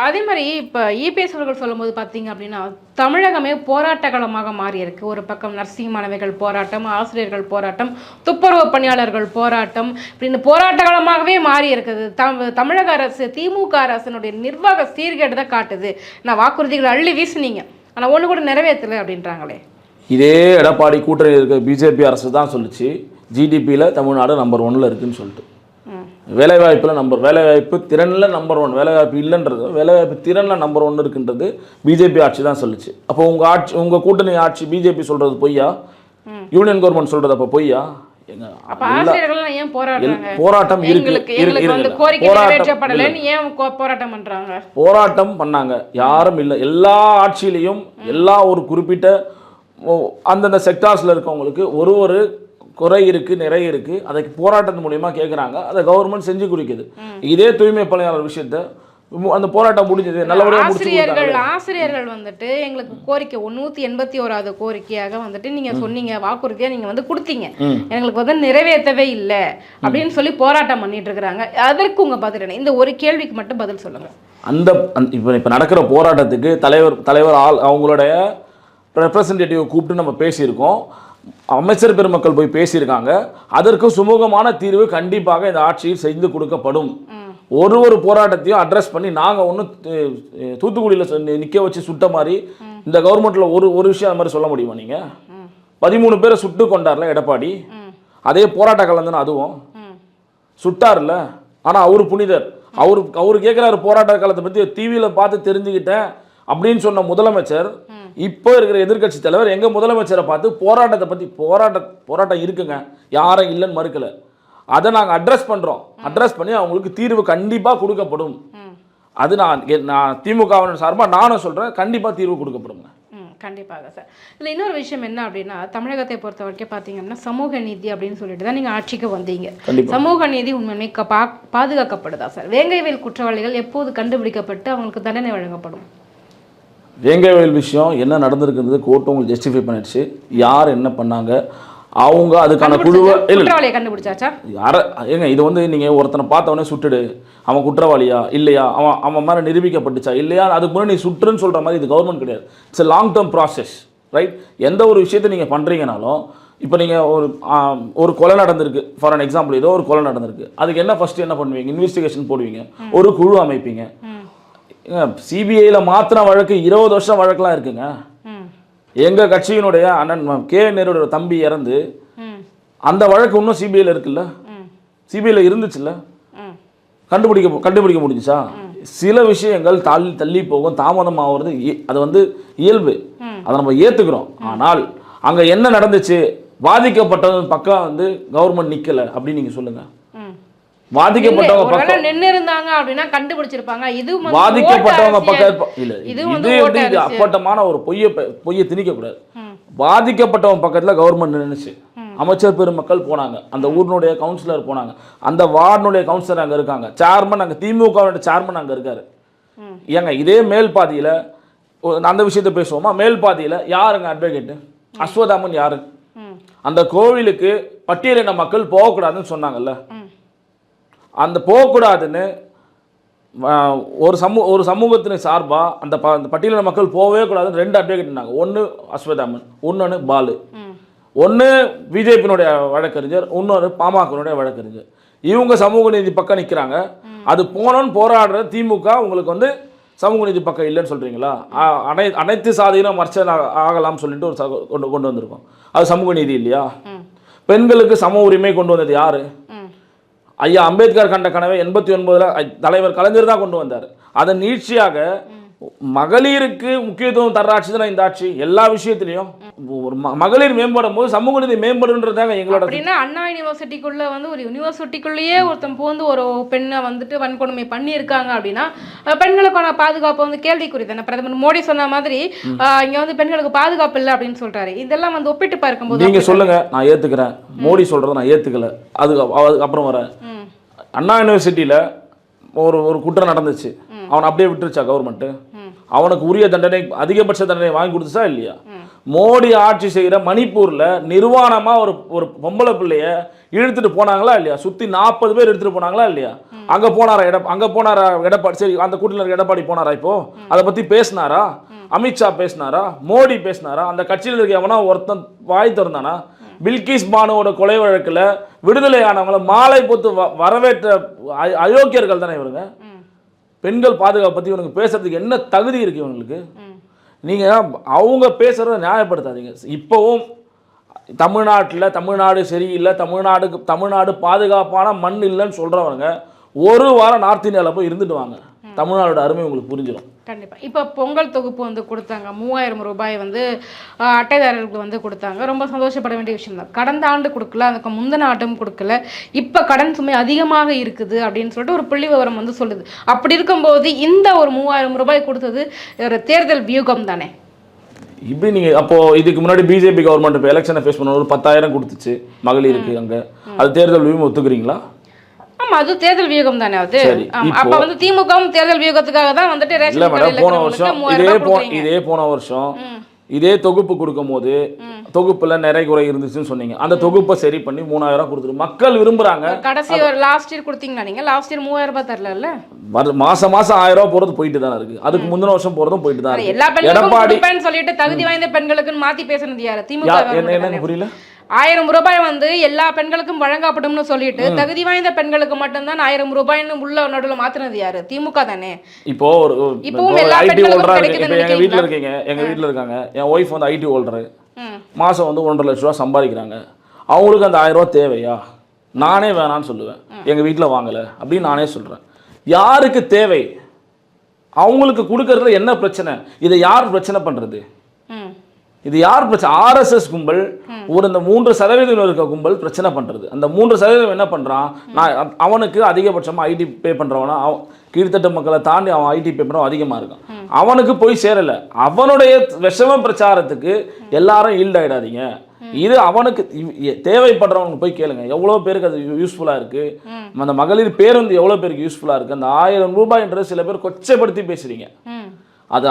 [SPEAKER 2] அதே மாதிரி இப்போ இபிஎஸ் அவர்கள் சொல்லும்போது பார்த்தீங்க அப்படின்னா தமிழகமே போராட்ட களமாக மாறி இருக்கு. ஒரு பக்கம் நர்சிங் மாணவிகள் போராட்டம், ஆசிரியர்கள் போராட்டம், துப்புரவு பணியாளர்கள் போராட்டம், இப்படி இந்த போராட்ட களமாகவே மாறி இருக்குது. தமிழக அரசு, திமுக அரசினுடைய நிர்வாக சீர்கேடு தான் காட்டுது. நான் வாக்குறுதிகளை அள்ளி வீசுனீங்க, ஆனால் ஒன்று கூட நிறைவேற்றலை அப்படின்றாங்களே.
[SPEAKER 1] இதே எடப்பாடி கூட்டணி இருக்க பிஜேபி அரசு தான் சொல்லிச்சு ஜிடிபியில் தமிழ்நாடு நம்பர் 1ல் இருக்குன்னு சொல்லிட்டு. வேலைவாய்ப்பு திறனில் நம்பர் 1, வேலைவாய்ப்பு இல்லைன்றது வேலைவாய்ப்பு திறனில் நம்பர் 1 இருக்குன்றது பிஜேபி ஆட்சி தான் சொல்லிச்சு. அப்போ உங்கள் கூட்டணி ஆட்சி பிஜேபி சொல்கிறது பொய்யா? யூனியன் கவர்மெண்ட் சொல்கிறது அப்போ பொய்யா? போராட்டம் போராட்டம் பண்ணாங்க, யாரும் இல்லை. எல்லா ஆட்சியிலையும் எல்லா ஒரு குறிப்பிட்ட அந்தந்த செக்டார்ஸில் இருக்கவங்களுக்கு ஒரு குறை இருக்கு, நிறை இருக்கு, அதுக்கு போராட்டத்தின் மூலியமா கேட்குறாங்க, அதை கவர்மெண்ட் செஞ்சு குறிக்குது. இதே தூய்மை பணியாளர் விஷயத்த அந்த போராட்டம் முடிஞ்சது நல்லபடியாக.
[SPEAKER 2] ஆசிரியர்கள் வந்துட்டு எங்களுக்கு கோரிக்கை 181வது கோரிக்கையாக வந்துட்டு நீங்க சொன்னீங்க, வாக்குறுதியா நீங்க வந்து கொடுத்தீங்க, எங்களுக்கு வந்து நிறைவேற்றவே இல்லை அப்படின்னு சொல்லி போராட்டம் பண்ணிட்டு இருக்கிறாங்க. அதற்கு உங்க பதில் என்ன? இந்த ஒரு கேள்விக்கு மட்டும் பதில் சொல்லுங்க.
[SPEAKER 1] இப்போ நடக்கிற போராட்டத்துக்கு தலைவர் அவங்களுடைய ரெப்ரசன்டேட்டிவ் கூப்பிட்டு நம்ம பேசியிருக்கோம், அமைச்சர் பெருமக்கள் போய் பேசியிருக்காங்க. அதற்கு சுமூகமான தீர்வு கண்டிப்பாக இந்த ஆட்சியில் செய்து கொடுக்கப்படும். ஒரு போராட்டத்தையும் அட்ரஸ் பண்ணி நாங்கள் ஒன்றும் தூத்துக்குடியில் நிற்க வச்சு சுட்ட மாதிரி இந்த கவர்மெண்ட்டில் ஒரு விஷயம் அது மாதிரி சொல்ல முடியுமா? நீங்கள் 13 பேரை சுட்டு கொண்டார்ல எடப்பாடி, அதே போராட்ட காலம் தானே அதுவும், சுட்டார்ல. ஆனால் அவர் புனிதர், அவர் கேட்குறாரு போராட்ட காலத்தை பற்றி டிவியில் பார்த்து தெரிஞ்சுக்கிட்டேன் அப்படின்னு சொன்ன முதலமைச்சர் இப்போ இருக்கிற எதிர்கட்சி தலைவர் எங்கள் முதலமைச்சரை பார்த்து போராட்டத்தை பற்றி போராட்டம் இருக்குங்க, யாரும் இல்லைன்னு மறுக்கல, அதை நாங்கள் அட்ரஸ் பண்ணி அவங்களுக்கு தீர்வு கண்டிப்பாக கொடுக்கப்படும். அது நான் திமுகவின் சார்பாக நானும் சொல்கிறேன், கண்டிப்பாக தீர்வு கொடுக்கப்படுங்க.
[SPEAKER 2] கண்டிப்பாக சார். இதில் இன்னொரு விஷயம் என்ன அப்படின்னா, தமிழகத்தை பொறுத்த வரைக்கும் பார்த்தீங்கன்னா சமூக நீதி அப்படின்னு சொல்லிட்டு தான் நீங்கள் ஆட்சிக்கு வந்தீங்க. சமூக நீதி உண்மையுமே பாதுகாக்கப்படுதா சார்? வேங்கைவேல் குற்றவாளிகள் எப்போது கண்டுபிடிக்கப்பட்டு அவங்களுக்கு தண்டனை வழங்கப்படும்?
[SPEAKER 1] வேங்கைவேல் விஷயம் என்ன நடந்திருக்கிறது கோர்ட்டு உங்களுக்கு ஜஸ்டிஃபை பண்ணிடுச்சு. யார் என்ன பண்ணாங்க, அவங்க அதுக்கான குழுவை
[SPEAKER 2] கண்டுபிடிச்சாச்சா?
[SPEAKER 1] ஏங்க இது வந்து நீங்கள் ஒருத்தனை பார்த்தவொடனே சுட்டுடு, அவன் குற்றவாளியா இல்லையா, அவன் மாதிரி நிரூபிக்கப்பட்டுச்சா இல்லையா, அதுக்கு முன்னாடி நீ சுட்டுன்னு சொல்கிற மாதிரி இது கவர்மெண்ட் கிடையாது. It's a long term process, right? எந்த ஒரு விஷயத்தை நீங்கள் பண்ணுறீங்கனாலும், இப்போ நீங்கள் ஒரு கொலை நடந்திருக்கு, ஃபார் அன் எக்ஸாம்பிள், ஏதோ ஒரு கொலை நடந்திருக்கு, அதுக்கு என்ன ஃபஸ்ட்டு என்ன பண்ணுவீங்க? இன்வெஸ்டிகேஷன் போடுவீங்க, ஒரு குழு அமைப்பீங்க. சிபிஐயில் மாத்திர வழக்கு 20 வருஷம் வழக்கெலாம் இருக்குங்க. எங்கள் கட்சியினுடைய அண்ணன் கே நேருடைய தம்பி இறந்து அந்த வழக்கு இன்னும் சிபிஐயில் இருக்குல்ல, சிபிஐயில் இருந்துச்சுல்ல, கண்டுபிடிக்க முடிஞ்சுச்சா? சில விஷயங்கள் தள்ளி போகும், தாமதம் ஆகிறது, அது வந்து இயல்பு, அதை நம்ம ஏற்றுக்கிறோம். ஆனால் அங்கே என்ன நடந்துச்சு, பாதிக்கப்பட்டது பக்கம் வந்து கவர்மெண்ட் நிற்கலை அப்படின்னு நீங்கள் சொல்லுங்கள். பாதிக்கப்பட்டவங்க பக்கம்
[SPEAKER 2] நின்னு இருந்தாங்க அப்படினா கண்டுபிடிச்சிருப்பாங்க. இது
[SPEAKER 1] பாதிக்கப்பட்டவங்க பக்கம் இல்ல, இது அப்பட்டமான ஒரு பொய்யை திணிக்க கூடாது. பாதிக்கப்பட்டவன் பக்கத்துல கவர்மெண்ட் நின்னுச்சு. அமைச்சர் பெருமக்கள் போனாங்க, அந்த ஊரினுடைய கவுன்சிலர் போனாங்க, அந்த வார்டுனுடைய கவுன்சிலர் அங்க இருக்காங்க, சேர்மன் அங்க திமுகவோட சேர்மன் அங்க இருக்காரு. ஏங்க இதே மேல் பாதியில அந்த விஷயத்தை பேசுவோமா? மேல் பாதியில யாருங்க அட்வொகேட்? அஸ்வதாமன் யாரு? அந்த கோவிலுக்கு பட்டியலின மக்கள் போகக்கூடாதுன்னு சொன்னாங்கல்ல, அந்த போகக்கூடாதுன்னு ஒரு சமூகத்தின் சார்பா அந்த பட்டியலின மக்கள் போகவே கூடாதுன்னு 2 அட்வொகேட் இருந்தாங்க. ஒன்று அஸ்வதாமன், இன்னொன்று பாலு. ஒன்று பிஜேபியினுடைய வழக்கறிஞர், இன்னொரு பாமகனுடைய வழக்கறிஞர். இவங்க சமூக நீதி பக்கம் நிற்கிறாங்க. அது போனோன்னு போராடுற திமுக உங்களுக்கு வந்து சமூக நீதி பக்கம் இல்லைன்னு சொல்கிறீங்களா? அனைத்து சாதியிலும் மர்ச்சன் ஆகலாம்னு சொல்லிட்டு ஒரு கொண்டு வந்திருக்கோம். அது சமூக நீதி இல்லையா? பெண்களுக்கு சம உரிமை கொண்டு வந்தது யாரு? ஐயா அம்பேத்கர் கண்ட கனவை 89 தலைவர் கலைஞர் தான் கொண்டு வந்தார். அதன் நீட்சியாக மகளிருக்கு முக்கியத்துவம் தர்ற ஆட்சி தான் இந்த ஆட்சி. எல்லா விஷயத்திலையும் ஒரு மகளிர் மேம்படும் போது சமூக நீதி மேம்படுன்றதாங்க எங்களோட.
[SPEAKER 2] அப்படின்னா அண்ணா யூனிவர்சிட்டிக்குள்ள வந்து ஒரு யூனிவர்சிட்டிக்குள்ளேயே ஒருத்தன் போந்து ஒரு பெண்ணை வந்துட்டு வன்கொடுமை பண்ணியிருக்காங்க அப்படின்னா பெண்களுக்கான பாதுகாப்பு வந்து கேள்விக்குறி தானே. பிரதமர் மோடி சொன்ன மாதிரி இங்க வந்து பெண்களுக்கு பாதுகாப்பு இல்லை அப்படின்னு சொல்றாரு. இதெல்லாம் வந்து ஒப்பிட்டு பார்க்கும்போது
[SPEAKER 1] நீங்க சொல்லுங்க, நான் ஏத்துக்கிறேன். மோடி சொல்றதை நான் ஏத்துக்கல, அதுக்கு அப்புறம் வரேன். அண்ணா யூனிவர்சிட்டியில ஒரு குற்றம் நடந்துச்சு, அவனை அப்படியே விட்டுருச்சா கவர்மெண்ட்? அவனுக்கு உரிய தண்டனை, அதிகபட்ச தண்டனை வாங்கி கொடுத்துச்சா இல்லையா? மோடி ஆட்சி செய்கிற மணிப்பூர்ல நிர்வாணமா ஒரு பொம்பளை பிள்ளைய இழுத்துட்டு போனாங்களா இல்லையா? சுத்தி 40 பேர் எடுத்துட்டு போனாங்களா இல்லையா? அங்க போனாரா எடப்பாடி? சரி, அந்த கூட்டத்தில் எடப்பாடி போனாரா? இப்போ அதை பத்தி பேசினாரா? அமித்ஷா பேசினாரா? மோடி பேசினாரா? அந்த கட்சியில் இருக்க எவனா ஒருத்தன் வாய் திறந்தானா? பில்கிஸ் பானுவோட கொலை வழக்கில் விடுதலை ஆனவங்களை மாலை போத்து வரவேற்ற அயோக்கியர்கள் தானே இவருங்க. பெண்கள் பாதுகாப்பு பற்றி இவனுக்கு பேசுறதுக்கு என்ன தகுதி இருக்கு இவங்களுக்கு? நீங்கள் அவங்க பேசுகிறத நியாயப்படுத்தாதீங்க. இப்போவும் தமிழ்நாடு சரியில்லை, தமிழ்நாடு பாதுகாப்பான மண் இல்லைன்னு சொல்கிறவங்க ஒரு வாரம் நார்த் இந்தியாவில் போய் இருந்துட்டு வாங்க, தமிழ்நாடோட அருமை உங்களுக்கு புரிஞ்சிடும்.
[SPEAKER 2] கண்டிப்பாக. இப்போ பொங்கல் தொகுப்பு வந்து கொடுத்தாங்க, 3000 ரூபாய் வந்து அட்டைதாரர்களுக்கு வந்து கொடுத்தாங்க. ரொம்ப சந்தோஷப்பட வேண்டிய விஷயம் தான். கடந்த ஆண்டு கொடுக்கல, அதுக்கு முந்தின ஆண்டும் கொடுக்கல, இப்போ கடன் சுமை அதிகமாக இருக்குது அப்படின்னு சொல்லிட்டு ஒரு புள்ளி விவரம் வந்து சொல்லுது. அப்படி இருக்கும்போது இந்த ஒரு 3000 ரூபாய் கொடுத்தது ஒரு தேர்தல் வியூகம் தானே.
[SPEAKER 1] இப்படி நீங்கள் அப்போ இதுக்கு முன்னாடி பிஜேபி கவர்மெண்ட் இப்போ எலெக்ஷனை ஃபேஸ் பண்ண ஒரு 10,000 கொடுத்துச்சு மகளிருக்கு, அங்கே அது தேர்தல் வியூகம் ஒத்துக்கிறீங்களா?
[SPEAKER 2] ஆமா, அது தேர்தல் வியூகம் தானே. அது அப்ப வந்து திமுகவும் தேர்தல் வியூகத்துக்காக தான் வந்துட்டு
[SPEAKER 1] போன வருஷம் இதே தொகுப்பு கொடுக்கும் போது தொகுப்புல நிறைய குறை இருந்துச்சுன்னு சொன்னீங்க. அந்த தொகுப்பை சரி பண்ணி 3000 கொடுத்துரு, மக்கள் விரும்புறாங்க.
[SPEAKER 2] கடைசி ஒரு லாஸ்ட் இயர் கொடுத்தீங்களா நீங்க? லாஸ்ட் இயர் 3000 ரூபாய் தரல.
[SPEAKER 1] மாசம் 1000 ரூபாய் போறது போயிட்டு தானே இருக்கு. அதுக்கு முந்தின வருஷம் போறதும் போயிட்டு தான் இருக்கு.
[SPEAKER 2] எல்லா பெண்களுக்கும் சொல்லிட்டு தகுதி வாய்ந்த பெண்களுக்குன்னு மாத்தி பேசுனது யாரு? திமுக.
[SPEAKER 1] என்ன புரியல?
[SPEAKER 2] 1000 ரூபாய் வந்து எல்லா பெண்களுக்கும் வழங்கப்படும்னு சொல்லிட்டு தகுதி வாய்ந்த பெண்களுக்கு மட்டும்தான் 1000 ரூபாய்னு உள்ள நடுவில் மாத்தினது யாரு? திமுக தானே.
[SPEAKER 1] இப்போ ஐடி ஹோல்டரா எங்க வீட்டுல இருக்கீங்க, எங்க வீட்டுல இருக்காங்க, என் ஒய்ஃப் வந்து ஐடி ஹோல்டர், மாசம் வந்து 1.5 லட்ச ரூபா சம்பாதிக்கிறாங்க. அவங்களுக்கு அந்த 1000 ரூபா தேவையா? நானே வேணான்னு சொல்லுவேன், எங்க வீட்டுல வாங்கல அப்படின்னு நானே சொல்றேன். யாருக்கு தேவை? அவங்களுக்கு கொடுக்கறதுல என்ன பிரச்சனை? இதை யார் பிரச்சனை பண்றது? இது யார் பிரச்சனை? ஆர்எஸ்எஸ் கும்பல் ஒரு இந்த 3% இருக்க கும்பல் பிரச்சனை பண்றது. அந்த 3% என்ன பண்றான்? நான் அவனுக்கு அதிகபட்சமா ஐடி பே பண்றவனா, கீழ்த்தட்ட மக்களை தாண்டி அவன் ஐடி பே பண்றவன் அதிகமா இருக்கான். அவனுக்கு போய் சேரல. அவனுடைய விஷம பிரச்சாரத்துக்கு எல்லாரும் ஈல்ட் ஆயிடாதீங்க. இது அவனுக்கு தேவைப்படுறவனுக்கு போய் கேளுங்க. எவ்வளவு பேருக்கு அது யூஸ்ஃபுல்லா இருக்கு? அந்த மகளிர் பேருந்து எவ்வளவு பேருக்கு யூஸ்ஃபுல்லா இருக்கு? அந்த 1000 ரூபாய்ன்றது சில பேர் கொச்சைப்படுத்தி பேசுறீங்க. அது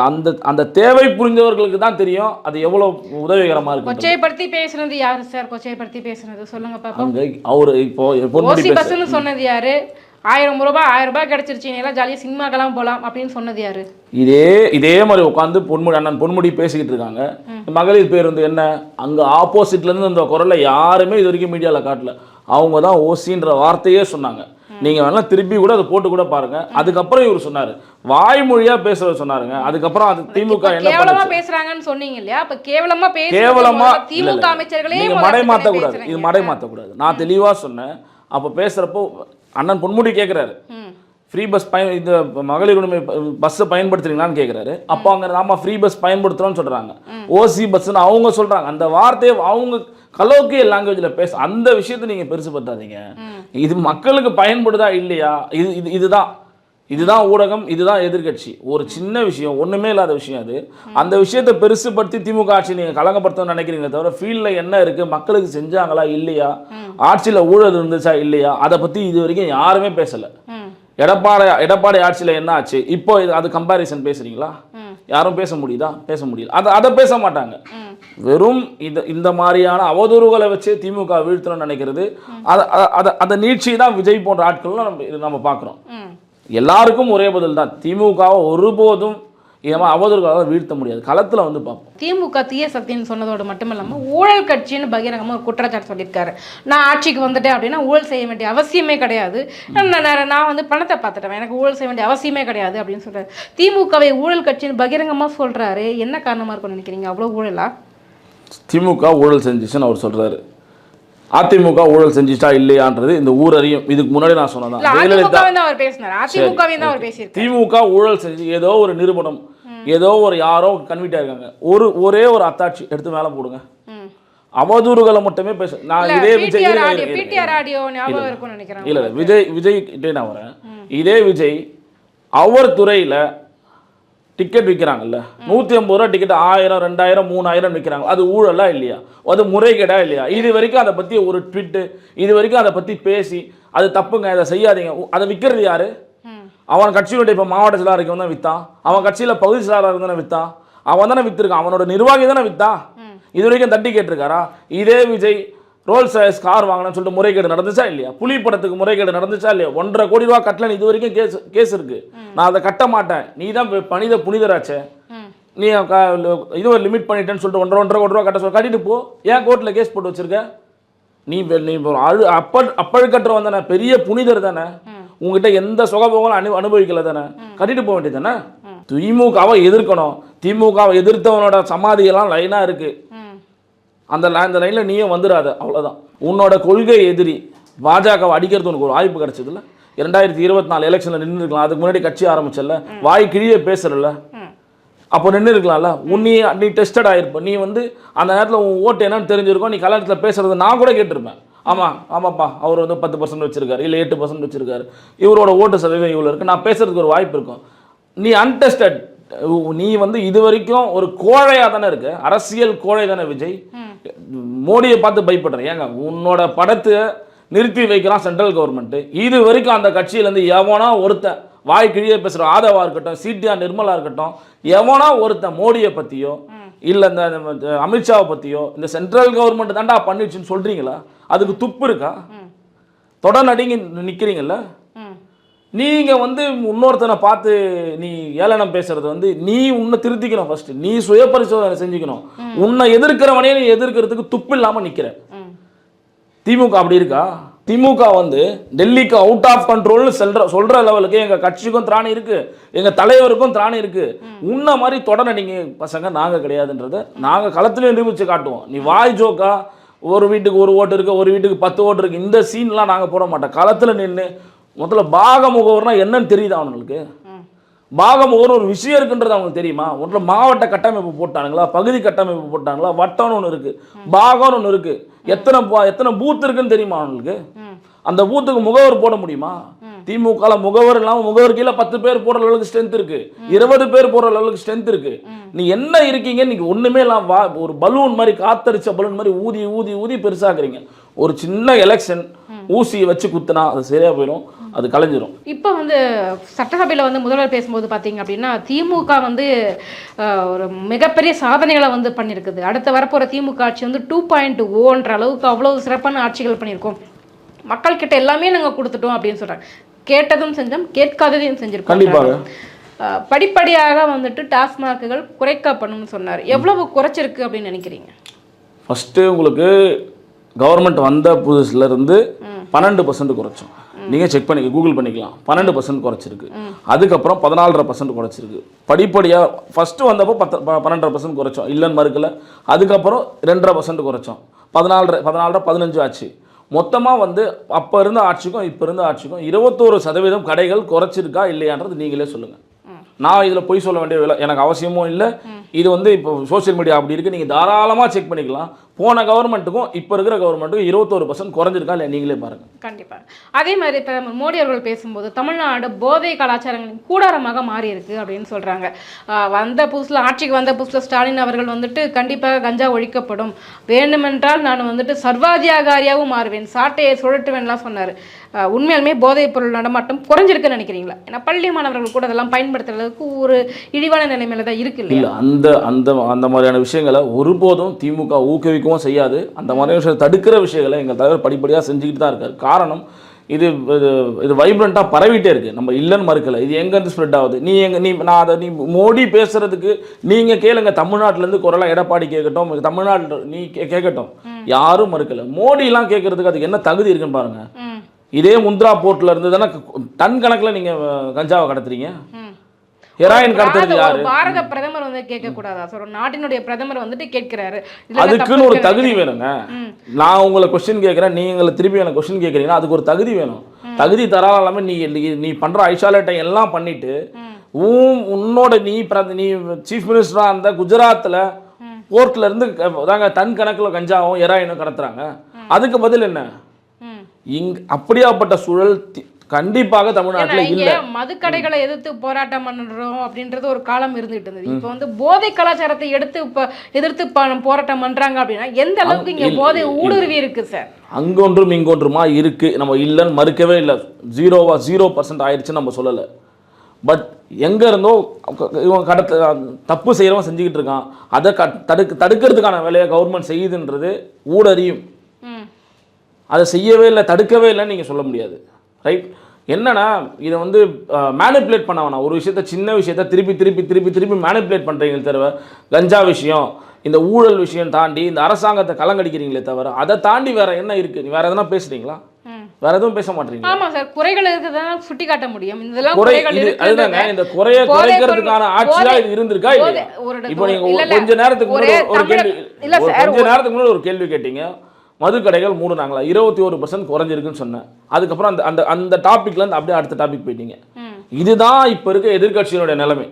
[SPEAKER 1] அந்த தேவை புரிஞ்சவர்களுக்கு தான் தெரியும் அது எவ்வளவு உதவிகரமா இருக்கு.
[SPEAKER 2] கொச்சைப்படுத்தி பேசுனது யாரு சார்? கொச்சைப்படுத்தி பேசுனது சொல்லுங்க பாப்போம்.
[SPEAKER 1] அவரு இப்போ
[SPEAKER 2] ஓசி பஸ்ன்னு சொன்னது யாரு? 1000 ரூபாய் கிடைச்சிருச்சு, எல்லாம் ஜாலியாக சினிமாக்கெல்லாம் போகலாம் அப்படின்னு சொன்னது யாரு?
[SPEAKER 1] இதே மாதிரி உட்காந்து அண்ணன் பொன்முடி பேசிக்கிட்டு இருக்காங்க. மகளிர் பேருந்து என்ன, அங்க ஆப்போசிட்ல இருந்து இந்த குரலை யாருமே இது வரைக்கும் மீடியால காட்டல. அவங்க தான் ஓசின்ற வார்த்தையே சொன்னாங்க. நீங்க வேணா திருப்பி கூட அதை போட்டு கூட பாருங்க. அதுக்கப்புறம் இவர் சொன்னாரு, வாய்மொழியா பேசுறது சொன்னாருங்க. அதுக்கப்புறம் அது திமுக என்ன
[SPEAKER 2] கேவலமா பேசுறாங்கன்னு சொன்னீங்க இல்லையா? அப்ப கேவலமா திமுக அமைச்சர்களே
[SPEAKER 1] மடை மாத்த கூடாது, இது மடை மாத்த கூடாது. நான் தெளிவா சொன்னேன். அப்ப பேசுறப்போ அண்ணன் பொன்முடி கேட்கிறாரு, ஃப்ரீ பஸ் இந்த மகளிர் உரிமை பஸ்ஸை பயன்படுத்துறீங்களான்னு கேட்குறாரு. அப்போ அங்கே நாம ஃப்ரீ பஸ் பயன்படுத்துகிறோன்னு சொல்கிறாங்க, ஓசி பஸ்ன்னு அவங்க சொல்கிறாங்க. அந்த வார்த்தையை அவங்க கலோக்கியல் லாங்குவேஜில் பேச, அந்த விஷயத்தை நீங்கள் பெருசு படுத்தாதீங்க. இது மக்களுக்கு பயன்படுதா இல்லையா? இதுதான் இதுதான் ஊடகம், இதுதான் எதிர்க்கட்சி. ஒரு சின்ன விஷயம், ஒன்றுமே இல்லாத விஷயம் அது. அந்த விஷயத்தை பெருசுப்படுத்தி திமுக ஆட்சி நீங்கள் கலங்கப்படுத்தணும்னு நினைக்கிறீங்க தவிர ஃபீல்டில் என்ன இருக்குது, மக்களுக்கு செஞ்சாங்களா இல்லையா, ஆட்சியில் ஊழல் இருந்துச்சா இல்லையா, அதை பற்றி இது வரைக்கும் யாருமே பேசலை. எடப்பாடி ஆட்சியில் என்ன ஆச்சு, இப்போ அது கம்பாரிசன் பேசுறீங்களா? யாரும் பேச முடியுதா? பேச முடியல. அதை பேச மாட்டாங்க. வெறும் இந்த மாதிரியான அவதூறுகளை வச்சு திமுக வீழ்த்தணும்னு நினைக்கிறது, அதை நீட்சி தான் விஜய் போன்ற ஆட்கள்லாம் நம்ம பார்க்குறோம். எல்லாருக்கும் ஒரே பதில் தான், திமுகவை ஒருபோதும் அவதூறுகளாக வீழ்த்த முடியாது. களத்தில் வந்து பார்ப்போம்.
[SPEAKER 2] திமுக தீய சக்தின்னு சொன்னதோடு மட்டும் இல்லாமல் ஊழல் கட்சின்னு பகிரங்கமாக ஒரு குற்றச்சாட்டு சொல்லியிருக்காரு. நான் ஆட்சிக்கு வந்துட்டேன் அப்படின்னா ஊழல் செய்ய வேண்டிய அவசியமே கிடையாது, நான் வந்து பணத்தை பார்த்துட்டேன், எனக்கு ஊழல் செய்ய வேண்டிய அவசியமே கிடையாது அப்படின்னு சொல்கிறார். திமுகவை ஊழல் கட்சின்னு பகிரங்கமாக சொல்கிறாரு. என்ன காரணமாக இருக்கும்னு நினைக்கிறீங்க? அவ்வளோ ஊழலா?
[SPEAKER 1] திமுக ஊழல் செஞ்சிச்சுன்னு அவர் சொல்கிறாரு. அதிமுக ஊழல் செஞ்சிச்சா இல்லையான்றது இந்த ஊர் அறியும். இதுக்கு முன்னாடி நான் சொன்னதான், திமுக ஊழல் செஞ்சு ஏதோ ஒரு நிறுவனம், ஏதோ ஒரு யாரோ கன்விட்டா இருக்காங்க, ஒரே ஒரு அத்தாட்சி எடுத்து மேல போடுங்க, அவதூறுகளை மட்டுமே பேச. நான் இதே விஜய் இல்ல விஜய் கிட்டே நான் வரேன். இதே விஜய் அவர் துறையில டிக்கெட் விற்கிறாங்கல்ல, 150 ரூபா டிக்கெட் 1000, 2000, 3000 விற்கிறாங்க. அது ஊழலா இல்லையா? அது முறைகேடா இல்லையா? இது வரைக்கும் அதை பற்றி ஒரு ட்விட்டு, இது வரைக்கும் அதை பற்றி பேசி அது தப்புங்க, அதை செய்யாதீங்க, அதை விற்கிறது யாரு? அவன் கட்சியினுடைய இப்போ மாவட்ட செயலாளர் இருக்கவன் தான் விற்றான், அவன் கட்சியில் பகுதி செயலாளர் தானே விற்றான், அவன் தானே விற்றுருக்கான், அவனோட நிர்வாகி தானே விற்றான். இது வரைக்கும் தட்டி கேட்டிருக்காரா? இதே விஜய் ரோல்ஸ் ராய்ஸ் கார் வாங்கணும்னு சொல்லிட்டு முறைகேடு நடந்துச்சா இல்லையா? புலி படத்துக்கு முறைகேடு நடந்துச்சா இல்லையா? 1.5 கோடி ரூபா கட்டலன்னு இது வரைக்கும் கேஸ் இருக்கு. நான் அதை கட்ட மாட்டேன், நீ தான் புனிதராச்சே, நீ இது ஒரு லிமிட் பண்ணிட்டேன்னு சொல்லிட்டு 1.5 கோடி ரூபா கட்ட சொல்ல கட்டிட்டு போ. ஏன் கோர்ட்டில் கேஸ் போட்டு வச்சிருக்க? நீ அப்பழுக்கற்ற வந்தானே, பெரிய புனிதர் தானே, உங்ககிட்ட எந்த சுகபோகம் அனுபவிக்கல தானே, கட்டிட்டு போக வேண்டியது தானே. திமுகவை எதிர்க்கணும். திமுகவை எதிர்த்தவனோட சமாதியெல்லாம் லைனாக இருக்கு. அந்த லைனில் நீயும் வந்துடாத, அவ்வளோதான். உன்னோட கொள்கை எதிரி பாஜகவை அடிக்கிறது உனக்கு ஒரு வாய்ப்பு கிடைச்சதுல்ல. 2024 எலெக்ஷனில் நின்று இருக்கலாம். அதுக்கு முன்னாடி கட்சி ஆரம்பிச்சல, வாய் கிழிய பேசுறல, அப்போ நின்று இருக்கலாம்ல. நீ டெஸ்டட் ஆகிருப்ப. நீ வந்து அந்த நேரத்தில் உன் ஓட்டு என்னன்னு தெரிஞ்சிருக்கோம். நீ கல்யாணத்தில் பேசுறது நான் கூட கேட்டிருப்பேன். ஆமாப்பா அவர் வந்து 10% வச்சிருக்காரு, இல்லை 8% வச்சிருக்காரு, இவரோட ஓட்டு சதவீதம் இவ்வளோ இருக்குது, நான் பேசுறதுக்கு ஒரு வாய்ப்பு இருக்கும். நீ அன்டெஸ்டட், நீ வந்து இது வரைக்கும் ஒரு கோழையாக தானே இருக்க, அரசியல் கோழை தானே விஜய். மோடியை பார்த்து பயப்படுறேன். ஏங்க உன்னோட படத்தை நிறுத்தி வைக்கிறான் சென்ட்ரல் கவர்மெண்ட். இது வரைக்கும் அந்த கட்சியிலேருந்து எவனா ஒருத்தன் வாய் கிழிய பேசுகிற ஆதவா இருக்கட்டும், சிடிஆர் நிர்மலா இருக்கட்டும், எவனா ஒருத்தன் மோடியை பற்றியோ இல்லை இந்த அமித்ஷாவை பற்றியோ இந்த சென்ட்ரல் கவர்மெண்ட் தாண்டா பண்ணிடுச்சுன்னு சொல்கிறீங்களா? அதுக்கு துப்பு இருக்கா? தொடர் நடிங்க நிற்கிறீங்கல்ல. நீங்கள் வந்து இன்னொருத்தனை பார்த்து நீ ஏளனம் பேசுறது வந்து நீ உன்னை திருத்திக்கணும். ஃபர்ஸ்ட் நீ சுய பரிசோதனை செஞ்சுக்கணும். உன்னை எதிர்க்கிறவனே நீ எதிர்க்கிறதுக்கு துப்பு இல்லாமல் நிற்கிற. திமுக அப்படி இருக்கா? திமுக வந்து டெல்லிக்கு அவுட் ஆஃப் கண்ட்ரோல்னு சொல்ற லெவலுக்கு எங்கள் கட்சிக்கும் திராணி இருக்கு, எங்கள் தலைவருக்கும் திராணி இருக்கு. உன்ன மாதிரி தொடர நீங்கள் பசங்க நாங்கள் கிடையாதுன்றதை நாங்கள் களத்துலேயும் நிரூபித்து காட்டுவோம். நீ வாய் ஜோக்கா ஒரு வீட்டுக்கு 1 ஓட்டு இருக்கு, ஒரு வீட்டுக்கு 10 ஓட்டு இருக்கு, இந்த சீன்லாம் நாங்கள் போட மாட்டோம். களத்தில் நின்று முதல்ல பாக முகவர்னா என்னன்னு தெரியுது அவங்களுக்கு? பாக முகவர் ஒரு விஷயம் இருக்குன்றது அவங்களுக்கு தெரியுமா? முதல்ல மாவட்ட கட்டமைப்பு போட்டானுங்களா, பகுதி கட்டமைப்பு போட்டாங்களா, வட்டம்னு ஒன்று இருக்கு, பாகம்னு ஒன்று இருக்கு, எத்தனை பூத் இருக்குன்னு தெரியுமா அவங்களுக்கு? அந்த பூத்துக்கு முகவர் போட முடியுமா? திமுக முகவர் இல்லாமல் முகவர் கீழே 10 பேர் போடுற அளவுக்கு ஸ்ட்ரென்த் இருக்கு, 20 பேர் போடுற அளவுக்கு ஸ்ட்ரென்த் இருக்கு. நீ என்ன இருக்கீங்க? நீங்க ஒண்ணுமே இல்லாம ஒரு பலூன் மாதிரி, காத்தடிச்ச பலூன் மாதிரி ஊதி ஊதி ஊதி பெருசாக்குறீங்க. ஒரு சின்ன எலெக்ஷன் ஊசியை வச்சு குத்துனா அது சரியா போயிடும், அது கலைஞ்சிரும்.
[SPEAKER 2] இப்போ வந்து சட்டசபையில் வந்து முதல்வர் பேசும்போது பார்த்தீங்க அப்படின்னா திமுக வந்து ஒரு மிகப்பெரிய சாதனைகளை வந்து பண்ணியிருக்குது. அடுத்த வரப்போகிற திமுக ஆட்சி வந்து 2.0ன்ற அளவுக்கு அவ்வளோ சிறப்பான ஆட்சிகள் பண்ணியிருக்கோம், மக்கள்கிட்ட எல்லாமே நாங்கள் கொடுத்துட்டோம் அப்படின்னு சொல்கிறாங்க. கேட்டதும் செஞ்சோம், கேட்காததையும் செஞ்சுருக்கோம்.
[SPEAKER 1] கண்டிப்பாக
[SPEAKER 2] படிப்படியாக வந்துட்டு டாஸ்மாக்குகள் குறைக்கப்படணும்னு சொன்னார். எவ்வளவு குறைச்சிருக்கு அப்படின்னு நினைக்கிறீங்க?
[SPEAKER 1] ஃபஸ்ட்டு உங்களுக்கு கவர்மெண்ட் வந்த புதுசுலேருந்து 12% குறைச்சோம். நீங்கள் செக் பண்ணி கூகுள் பண்ணிக்கலாம். 12% குறைச்சிருக்கு. அதுக்கப்புறம் 14.5% குறைச்சிருக்கு. படிப்படியாக ஃபஸ்ட்டு வந்தப்போ 12.5% குறைச்சோம், இல்லைன்னு மறுக்கல. அதுக்கப்புறம் 2.5% குறைச்சோம், 14, 15 ஆச்சு. மொத்தமாக வந்து அப்போ இருந்த ஆட்சிக்கும் இப்போ இருந்த ஆட்சிக்கும் 21% கடைகள் குறைச்சிருக்கா இல்லையான்றது நீங்களே சொல்லுங்கள். நான் இதில் பொய் சொல்ல வேண்டிய எனக்கு அவசியமும் இல்லை. இது வந்து இப்போ சோசியல் மீடியா அப்படி இருக்குது, நீங்கள் தாராளமாக செக் பண்ணிக்கலாம். போன கவர்மெண்ட்டுக்கும் இப்போ இருக்கிற கவர்மெண்ட்டுக்கும் 21% குறைஞ்சிருக்கா இல்லை நீங்களே பாருங்க.
[SPEAKER 2] கண்டிப்பாக. அதே மாதிரி பிரதமர் மோடி அவர்கள் பேசும்போது தமிழ்நாடு போதை கலாச்சாரங்களின் கூடாரமாக மாறி இருக்கு அப்படின்னு சொல்கிறாங்க. வந்த புதுசில் ஆட்சிக்கு வந்த புதுசில் ஸ்டாலின் அவர்கள் வந்துட்டு கண்டிப்பாக கஞ்சா ஒழிக்கப்படும், வேண்டுமென்றால் நான் வந்துட்டு சர்வாதிகாரியாகவும் மாறுவேன், சாட்டையை சுழட்டுவேன்லாம் சொன்னார். உண்மையாலுமே போதைப் பொருள் நடமாட்டம் குறைஞ்சிருக்குன்னு நினைக்கிறீங்களா? ஏன்னா பள்ளி மாணவர்கள் கூட அதெல்லாம் பயன்படுத்துறதுக்கு ஒரு இழிவான நிலைமையில தான் இருக்கு இல்லையா?
[SPEAKER 1] அந்த அந்த அந்த மாதிரியான விஷயங்களை ஒருபோதும் திமுக ஊக்குவிக்கவும் செய்யாது. அந்த மாதிரியான விஷயத்தை தடுக்கிற விஷயங்களை எங்கள் தலைவர் படிப்படியாக செஞ்சுக்கிட்டு தான் இருக்கார். காரணம் இது இது வைப்ரண்ட்டாக பரவிட்டே இருக்குது. நம்ம இல்லைன்னு மறுக்கலை. இது எங்கேருந்து ஸ்ப்ரெட் ஆகுது? நான் அதை மோடி பேசுகிறதுக்கு நீங்கள் கேளுங்க. தமிழ்நாட்டிலேருந்து குரலாக எடப்பாடி கேட்கட்டும், தமிழ்நாட்டில் நீ கேட்கட்டும், யாரும் மறுக்கலை. மோடிலாம் கேட்குறதுக்கு அதுக்கு என்ன தகுதி இருக்குன்னு பாருங்கள். இதே முந்த்ரா போர்ட்டில் இருந்து தானே டன் கணக்கில் நீங்கள் கஞ்சாவை கடத்துறீங்க. ஹெராயின் கடத்துறது யாரு?
[SPEAKER 2] பாரத பிரதமர் வந்து கேட்க கூடாதா? ஒரு நாட்டினுடைய பிரதமர் வந்துட்டு கேட்கிறாரு.
[SPEAKER 1] அதுக்குன்னு ஒரு தகுதி வேணுங்க. நான் உங்களை கொஸ்டின் கேட்குறேன், நீங்களை திருப்பி எனக்கு கொஸ்டின் கேட்குறீங்கன்னா அதுக்கு ஒரு தகுதி வேணும். தகுதி தராம நீ பண்ற ஐஷாலேட்டை எல்லாம் பண்ணிட்டு உன்னோட நீ சீஃப் மினிஸ்டரா அந்த குஜராத்தில் போர்ட்ல இருந்து தாங்க டன் கணக்கில் கஞ்சாவும் ஹெராயினும் கடத்துறாங்க. அதுக்கு பதில் என்ன? அப்படியாப்பட்ட சூழல் கண்டிப்பாக தமிழ்நாட்டில் இல்ல.
[SPEAKER 2] மதுக்கடைகளை எதிர்த்து போராட்டம் பண்றோம் அப்படின்றது ஒரு காலம் இருந்துட்டு இருந்தது. இப்போ வந்து போதை கலாச்சாரத்தை எதிர்த்து போராட்டம் பண்றாங்க அப்படின்னா எந்த அளவுக்கு இங்க போதை ஊடுருவி இருக்கு சார்?
[SPEAKER 1] அங்கொன்றும் இங்கொன்றுமா இருக்கு. நம்ம இல்லைன்னு மறுக்கவே இல்லை. 0% ஆயிடுச்சுன்னு நம்ம சொல்லலை. பட் எங்க இருந்தோ இவன் தப்பு செய்யறவன் செஞ்சுக்கிட்டு இருக்கான். அதை தடுக்கிறதுக்கான வேலையை கவர்மெண்ட் செய்யுதுன்றது ஊடறியும். அதை செய்யவே இல்லை, தடுக்கவே இல்லைன்னு நீங்கள் சொல்ல முடியாது. ரைட்? என்னன்னா இதை வந்து மேனிப்புலேட் பண்ண வேணாம். ஒரு விஷயத்த, சின்ன விஷயத்த திருப்பி மேனிப்புலேட் பண்ணுறீங்களே தவிர, கஞ்சா விஷயம், இந்த ஊழல் விஷயம் தாண்டி இந்த அரசாங்கத்தை கலங்கடிக்கிறீங்களே தவிர, அதை தாண்டி வேற என்ன இருக்கு? வேற எதனா பேசுறீங்களா? வேற எதுவும் பேச மாட்டீங்க.
[SPEAKER 2] ஆமா சார், குறைகள் இருக்குதான் சுட்டி காட்ட முடியும். இதெல்லாம்
[SPEAKER 1] அதுதாங்க இந்த குறைய குறைக்கிறதுக்கான ஆட்சியா இது இருந்திருக்கா இல்லையா? இப்போ நீங்க கொஞ்ச நேரத்துக்கு முன்னாடி ஒரு கேள்வி கேட்டீங்க, மதுக்கடைகள் மூடுனாங்களா? 21% குறைஞ்சிருக்குன்னு சொன்னேன். அதுக்கப்புறம் அந்த அந்த அந்த டாபிக்ல இருந்து அப்படியே அடுத்த டாபிக் போயிட்டீங்க. இதுதான் இப்ப இருக்க எதிர்கட்சியினுடைய நிலைமை.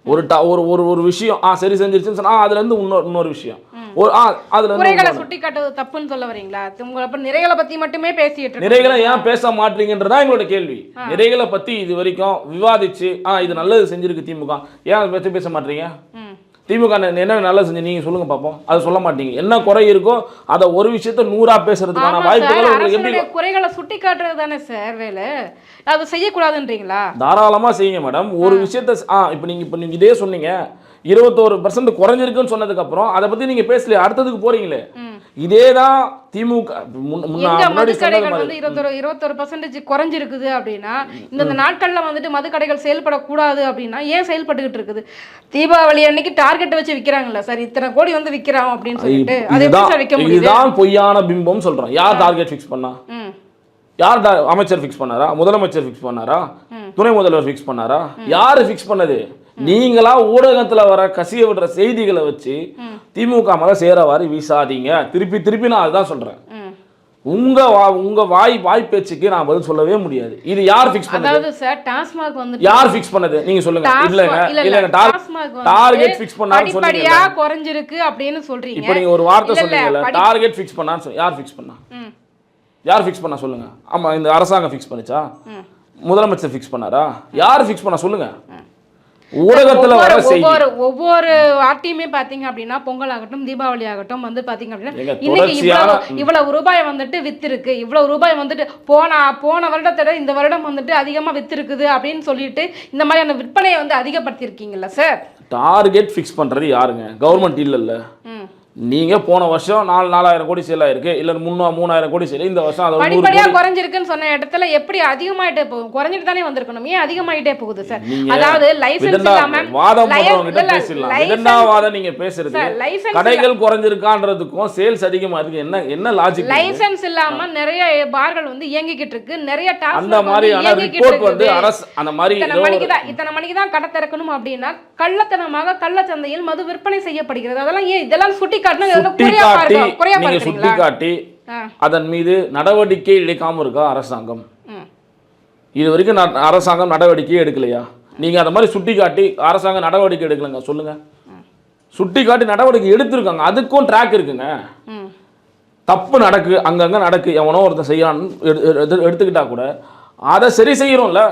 [SPEAKER 1] ஒரு விஷயம் சரி செஞ்சிருச்சுன்னு சொன்னா அதுல இருந்து இன்னொரு விஷயம்
[SPEAKER 2] குறைகளை சுட்டி காட்டுவது தப்புன்னு சொல்ல வரீங்களா? உங்களை நிறைகளை பத்தி மட்டுமே பேசிட்டு
[SPEAKER 1] நிறைகளை ஏன் பேச மாட்டீங்கன்றதா எங்களோட கேள்வி. நிறைகளை பத்தி இது வரைக்கும் விவாதிச்சு இது நல்லது செஞ்சிருக்கு திமுக, ஏன் பேச மாட்டீங்க? திமுக என்ன நல்லா செஞ்சு நீங்க சொல்லுங்க பாப்போம். அது சொல்ல மாட்டீங்க. என்ன குறை இருக்கோ அதை ஒரு விஷயத்த 100ஆ பேசுறதுக்கான வாய்ப்புகள் உங்களுக்கு எப்படி?
[SPEAKER 2] குறைகளை சுட்டி காட்டுறது தானே சார் வேலை. அது செய்யக்கூடாதுன்றீங்களா?
[SPEAKER 1] தாராளமா செய்யுங்க மேடம். ஒரு விஷயத்த இப்போ நீங்க இதே சொன்னீங்க, 21% குறைஞ்சிருக்குன்னு சொன்னதுக்கு அப்புறம் அதை பத்தி நீங்க பேசலையே, அடுத்ததுக்கு போறீங்களே. இதேதான் திமுக
[SPEAKER 2] மதுக்கடைகள் வந்து 21% குறைஞ்சிருக்குது அப்படின்னா இந்த நாட்கள்ல வந்துட்டு மதுக்கடைகள் செயல்படக்கூடாது அப்படின்னா ஏன் செயல்பட்டுக்கிட்டு இருக்குது? தீபாவளி அன்னைக்கு டார்கெட் வச்சு விக்கிறாங்கல்ல சார், இத்தனை கோடி வந்து விக்கிறாங்க அப்படின்னு சொல்லிட்டு அதை எப்படி சார் விற்க முடியுது?
[SPEAKER 1] இதுதான் பொய்யான பிம்பம் சொல்றேன். யார் டார்கெட் ஃபிக்ஸ் பண்ணா? யார் அமைச்சர் ஃபிக்ஸ் பண்ணாரா? முதலமைச்சர் ஃபிக்ஸ் பண்ணாரா? துணை முதல்வர் ஃபிக்ஸ் பண்ணாரா? யாரு ஃபிக்ஸ் பண்ணது? நீங்களா ஊடகத்துல வர கசிய விடுற செய்திகளை வச்சு திமுக மேல சேரவாரி வீசாதீங்க. திருப்பி நான் அதுதான் சொல்றேன். உங்க வாய் பேச்சுக்கு நான் பதில் சொல்லவே முடியாது. இது யார் ஃபிக்ஸ் பண்ணது?
[SPEAKER 2] அதாவது சார் டாஸ்மாக் வந்து
[SPEAKER 1] யார் ஃபிக்ஸ் பண்ணது? நீங்க சொல்லுங்க. இல்லங்க டார்கெட் ஃபிக்ஸ் பண்ணான்னு சொல்றீங்க.
[SPEAKER 2] படிப்படியா குறைஞ்சிருக்கு அப்படினு சொல்றீங்க.
[SPEAKER 1] இப்போ நீங்க ஒரு வார்த்தை சொன்னீங்கல, டார்கெட் ஃபிக்ஸ் பண்ணான்னு. யார் ஃபிக்ஸ் பண்ணா? யார் ஃபிக்ஸ் பண்ணா சொல்லுங்க. ஆமா, இந்த அரசாங்கம் ஃபிக்ஸ் பண்ணுச்சா? முதலமைச்சர் ஃபிக்ஸ் பண்ணாரா? யார் ஃபிக்ஸ் பண்ணா சொல்லுங்க. ஊடகத்துல வர செய்தி
[SPEAKER 2] ஒவ்வொரு ஆட்டியுமே பாத்தீங்க அப்படின்னா பொங்கல் ஆகட்டும் தீபாவளி ஆகட்டும் வந்து பாத்தீங்க அப்படின்னா இன்னைக்கு இவ்வளவு ரூபாய் வந்துட்டு வித்து இருக்கு, இவ்வளவு ரூபாய் வந்துட்டு போன வருடத்தை இந்த வருடம் வந்துட்டு அதிகமா வித்து இருக்குது அப்படின்னு சொல்லிட்டு இந்த மாதிரியான விற்பனையை வந்து அதிகப்படுத்தி இருக்கீங்கல்ல சார்.
[SPEAKER 1] டார்கெட் ஃபிக்ஸ் பண்றது யாருங்க? கவர்மெண்ட் இல்லல்ல. நீங்க போன வருஷம் 4000 கோடி சேல் ஆயிருக்கு, இல்ல 3000 கோடி சேல். இந்த வருஷம் அது
[SPEAKER 2] படிப்படியா குறைஞ்சிருக்குன்னு சொன்ன இடத்துல எப்படி அதிகமாயிட்டே போகும்? குறைஞ்சிட்டு தானே வந்திருக்கணும். ஏன் அதிகமாயிட்டே போகுது சார்? அதாவது லைசென்ஸ் இல்லாம
[SPEAKER 1] வாதம் பண்றவங்க பேசலாம். என்னடா வாதம் நீங்க பேசுறது? கடைகள் குறைஞ்சிருக்கான்றதுக்கும் சேல்ஸ் அதிகமா இருக்கு என்ன லாஜிக்?
[SPEAKER 2] லைசென்ஸ் இல்லாம நிறைய பார்கள் வந்து இயங்கிக்கிட்டு இருக்கு. நிறைய டாஸ்க்
[SPEAKER 1] அந்த மாதிரியான ரிப்போர்ட் வந்து அரசு அந்த மாதிரி
[SPEAKER 2] இத்தனை மணிக்கு தான் கடை திறக்கணும் அப்படின்னா கள்ளத்தனமாக கள்ளச்சந்தையில் மது விற்பனை செய்யப்படுகிறது. அதெல்லாம் ஏன் இதெல்லாம் சுட்டி
[SPEAKER 1] சுட்டிக்காட்டி அதன் மீது நடவடிக்கை எடுக்காம இருக்கா அரசாங்கம்? இது வரைக்கும் அரசாங்கம் நடவடிக்கையே எடுக்கலையா? நீங்க அந்த மாதிரி சுட்டிக்காட்டி அரசாங்கம் நடவடிக்கை எடுக்கலங்க சொல்லுங்க. சுட்டி காட்டி நடவடிக்கை எடுத்திருக்காங்க. அதுக்கும் ட்ராக் இருக்குங்க. தப்பு நடக்கு, அங்கங்கே நடக்கு, எவனோ ஒருத்தன் செய்யறான்னு எடுத்துக்கிட்டா கூட அதை சரி செய்யறோம்ல.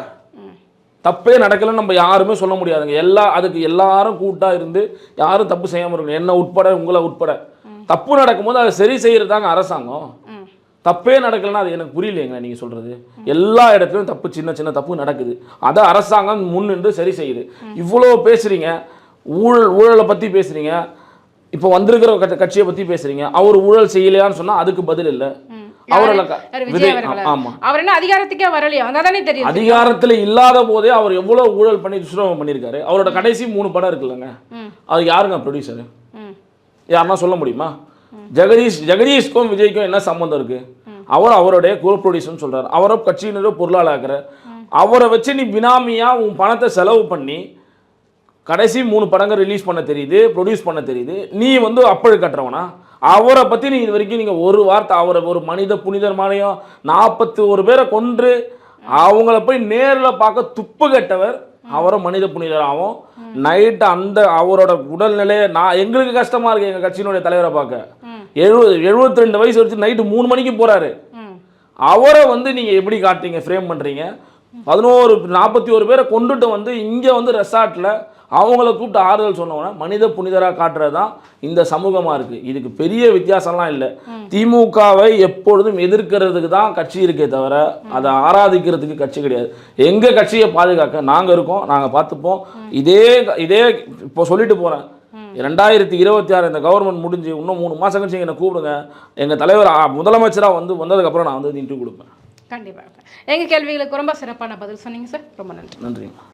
[SPEAKER 1] தப்பே நடக்கலன்னு நம்ம யாருமே சொல்ல முடியாதுங்க. அதுக்கு எல்லாரும் கூட்டா இருந்து யாரும் தப்பு செய்யாமல் இருக்கணும், என்ன உட்பட உங்களை உட்பட. தப்பு நடக்கும்போது அதை சரி செய்யறதாங்க அரசாங்கம். தப்பே நடக்கலன்னா அது எனக்கு புரியலைங்க நீங்கள் சொல்கிறது. எல்லா இடத்துலையும் தப்பு, சின்ன சின்ன தப்பு நடக்குது, அதை அரசாங்கம் முன்னின்று சரி செய்யுது. இவ்வளோ பேசுகிறீங்க, ஊழலை பற்றி பேசுகிறீங்க, இப்போ வந்திருக்கிற கட்சியை பற்றி பேசுகிறீங்க. அவர் ஊழல் செய்யலையான்னு சொன்னால் அதுக்கு பதில் இல்லை.
[SPEAKER 2] அதிகாரத்துக்கே வரலையா? தெரியும்.
[SPEAKER 1] அதிகாரத்தில் இல்லாத போதே அவர் எவ்வளவு ஊழல் பண்ணி துஷ்பிரயோகம் பண்ணியிருக்காரு. அவரோட கடைசி 3 படம் இருக்குல்லங்க, அது யாருங்க ப்ரொடியூசரு? யாருன்னா சொல்ல முடியுமா? ஜெகதீஷ்க்கும் விஜய்க்கும் என்ன சம்பந்தம் இருக்கு? அவருடைய கோ ப்ரொடியூசர்னு சொல்றாரு. அவரை கட்சியினரோ பொருளாளர். அவரை வச்சு நீ பினாமியா உன் பணத்தை செலவு பண்ணி கடைசி 3 படங்கள் ரிலீஸ் பண்ண தெரியுது, ப்ரொடியூஸ் பண்ண தெரியுது. நீ அப்பழு கட்டுறவனா? அவரை பற்றி நீ இது வரைக்கும் நீங்கள் ஒரு வார்த்தை, அவரை ஒரு மனித புனிதர்மானையும் 41 பேரை கொன்று அவங்கள போய் நேரில் பார்க்க துப்பு கட்டவர். அவரை மனித புனிதராகவும் நைட்டு அவரோட உடல்நிலையை எங்களுக்கு கஷ்டமா இருக்கு. எங்கள் கட்சியினுடைய தலைவரை பார்க்க 72 வயசு வச்சு நைட்டு 3 மணிக்கு போறாரு. அவரை நீங்கள் எப்படி காட்டுறீங்க, ஃப்ரேம் பண்ணுறீங்க? 41 பேரை கொண்டுட்டு இங்கே ரெசார்ட்டில் அவங்கள கூப்பிட்டு ஆறுதல் சொன்னவன மனித புனிதராக காட்டுறது தான் இந்த சமூகமாக இருக்குது. இதுக்கு பெரிய வித்தியாசம்லாம் இல்லை. திமுகவை எப்பொழுதும் எதிர்க்கிறதுக்கு தான் கட்சி இருக்கே தவிர அதை ஆராதிக்கிறதுக்கு கட்சி கிடையாது. எங்கள் கட்சியை பாதுகாக்க நாங்கள் இருக்கோம், நாங்கள் பார்த்துப்போம். இதே இப்போ சொல்லிட்டு போகிறேன், 2026 இந்த கவர்மெண்ட் முடிஞ்சு இன்னும் 3 மாதம் கழிச்சு என்னை கூப்பிடுங்க. எங்கள் தலைவர் முதலமைச்சராக வந்ததுக்கப்புறம் நான் இன்டர்வியூ கொடுப்பேன்.
[SPEAKER 2] கண்டிப்பாக. எங்கள் கேள்விகளுக்கு ரொம்ப சிறப்பான பதில் சொன்னீங்க சார். ரொம்ப நன்றி.
[SPEAKER 1] நன்றி.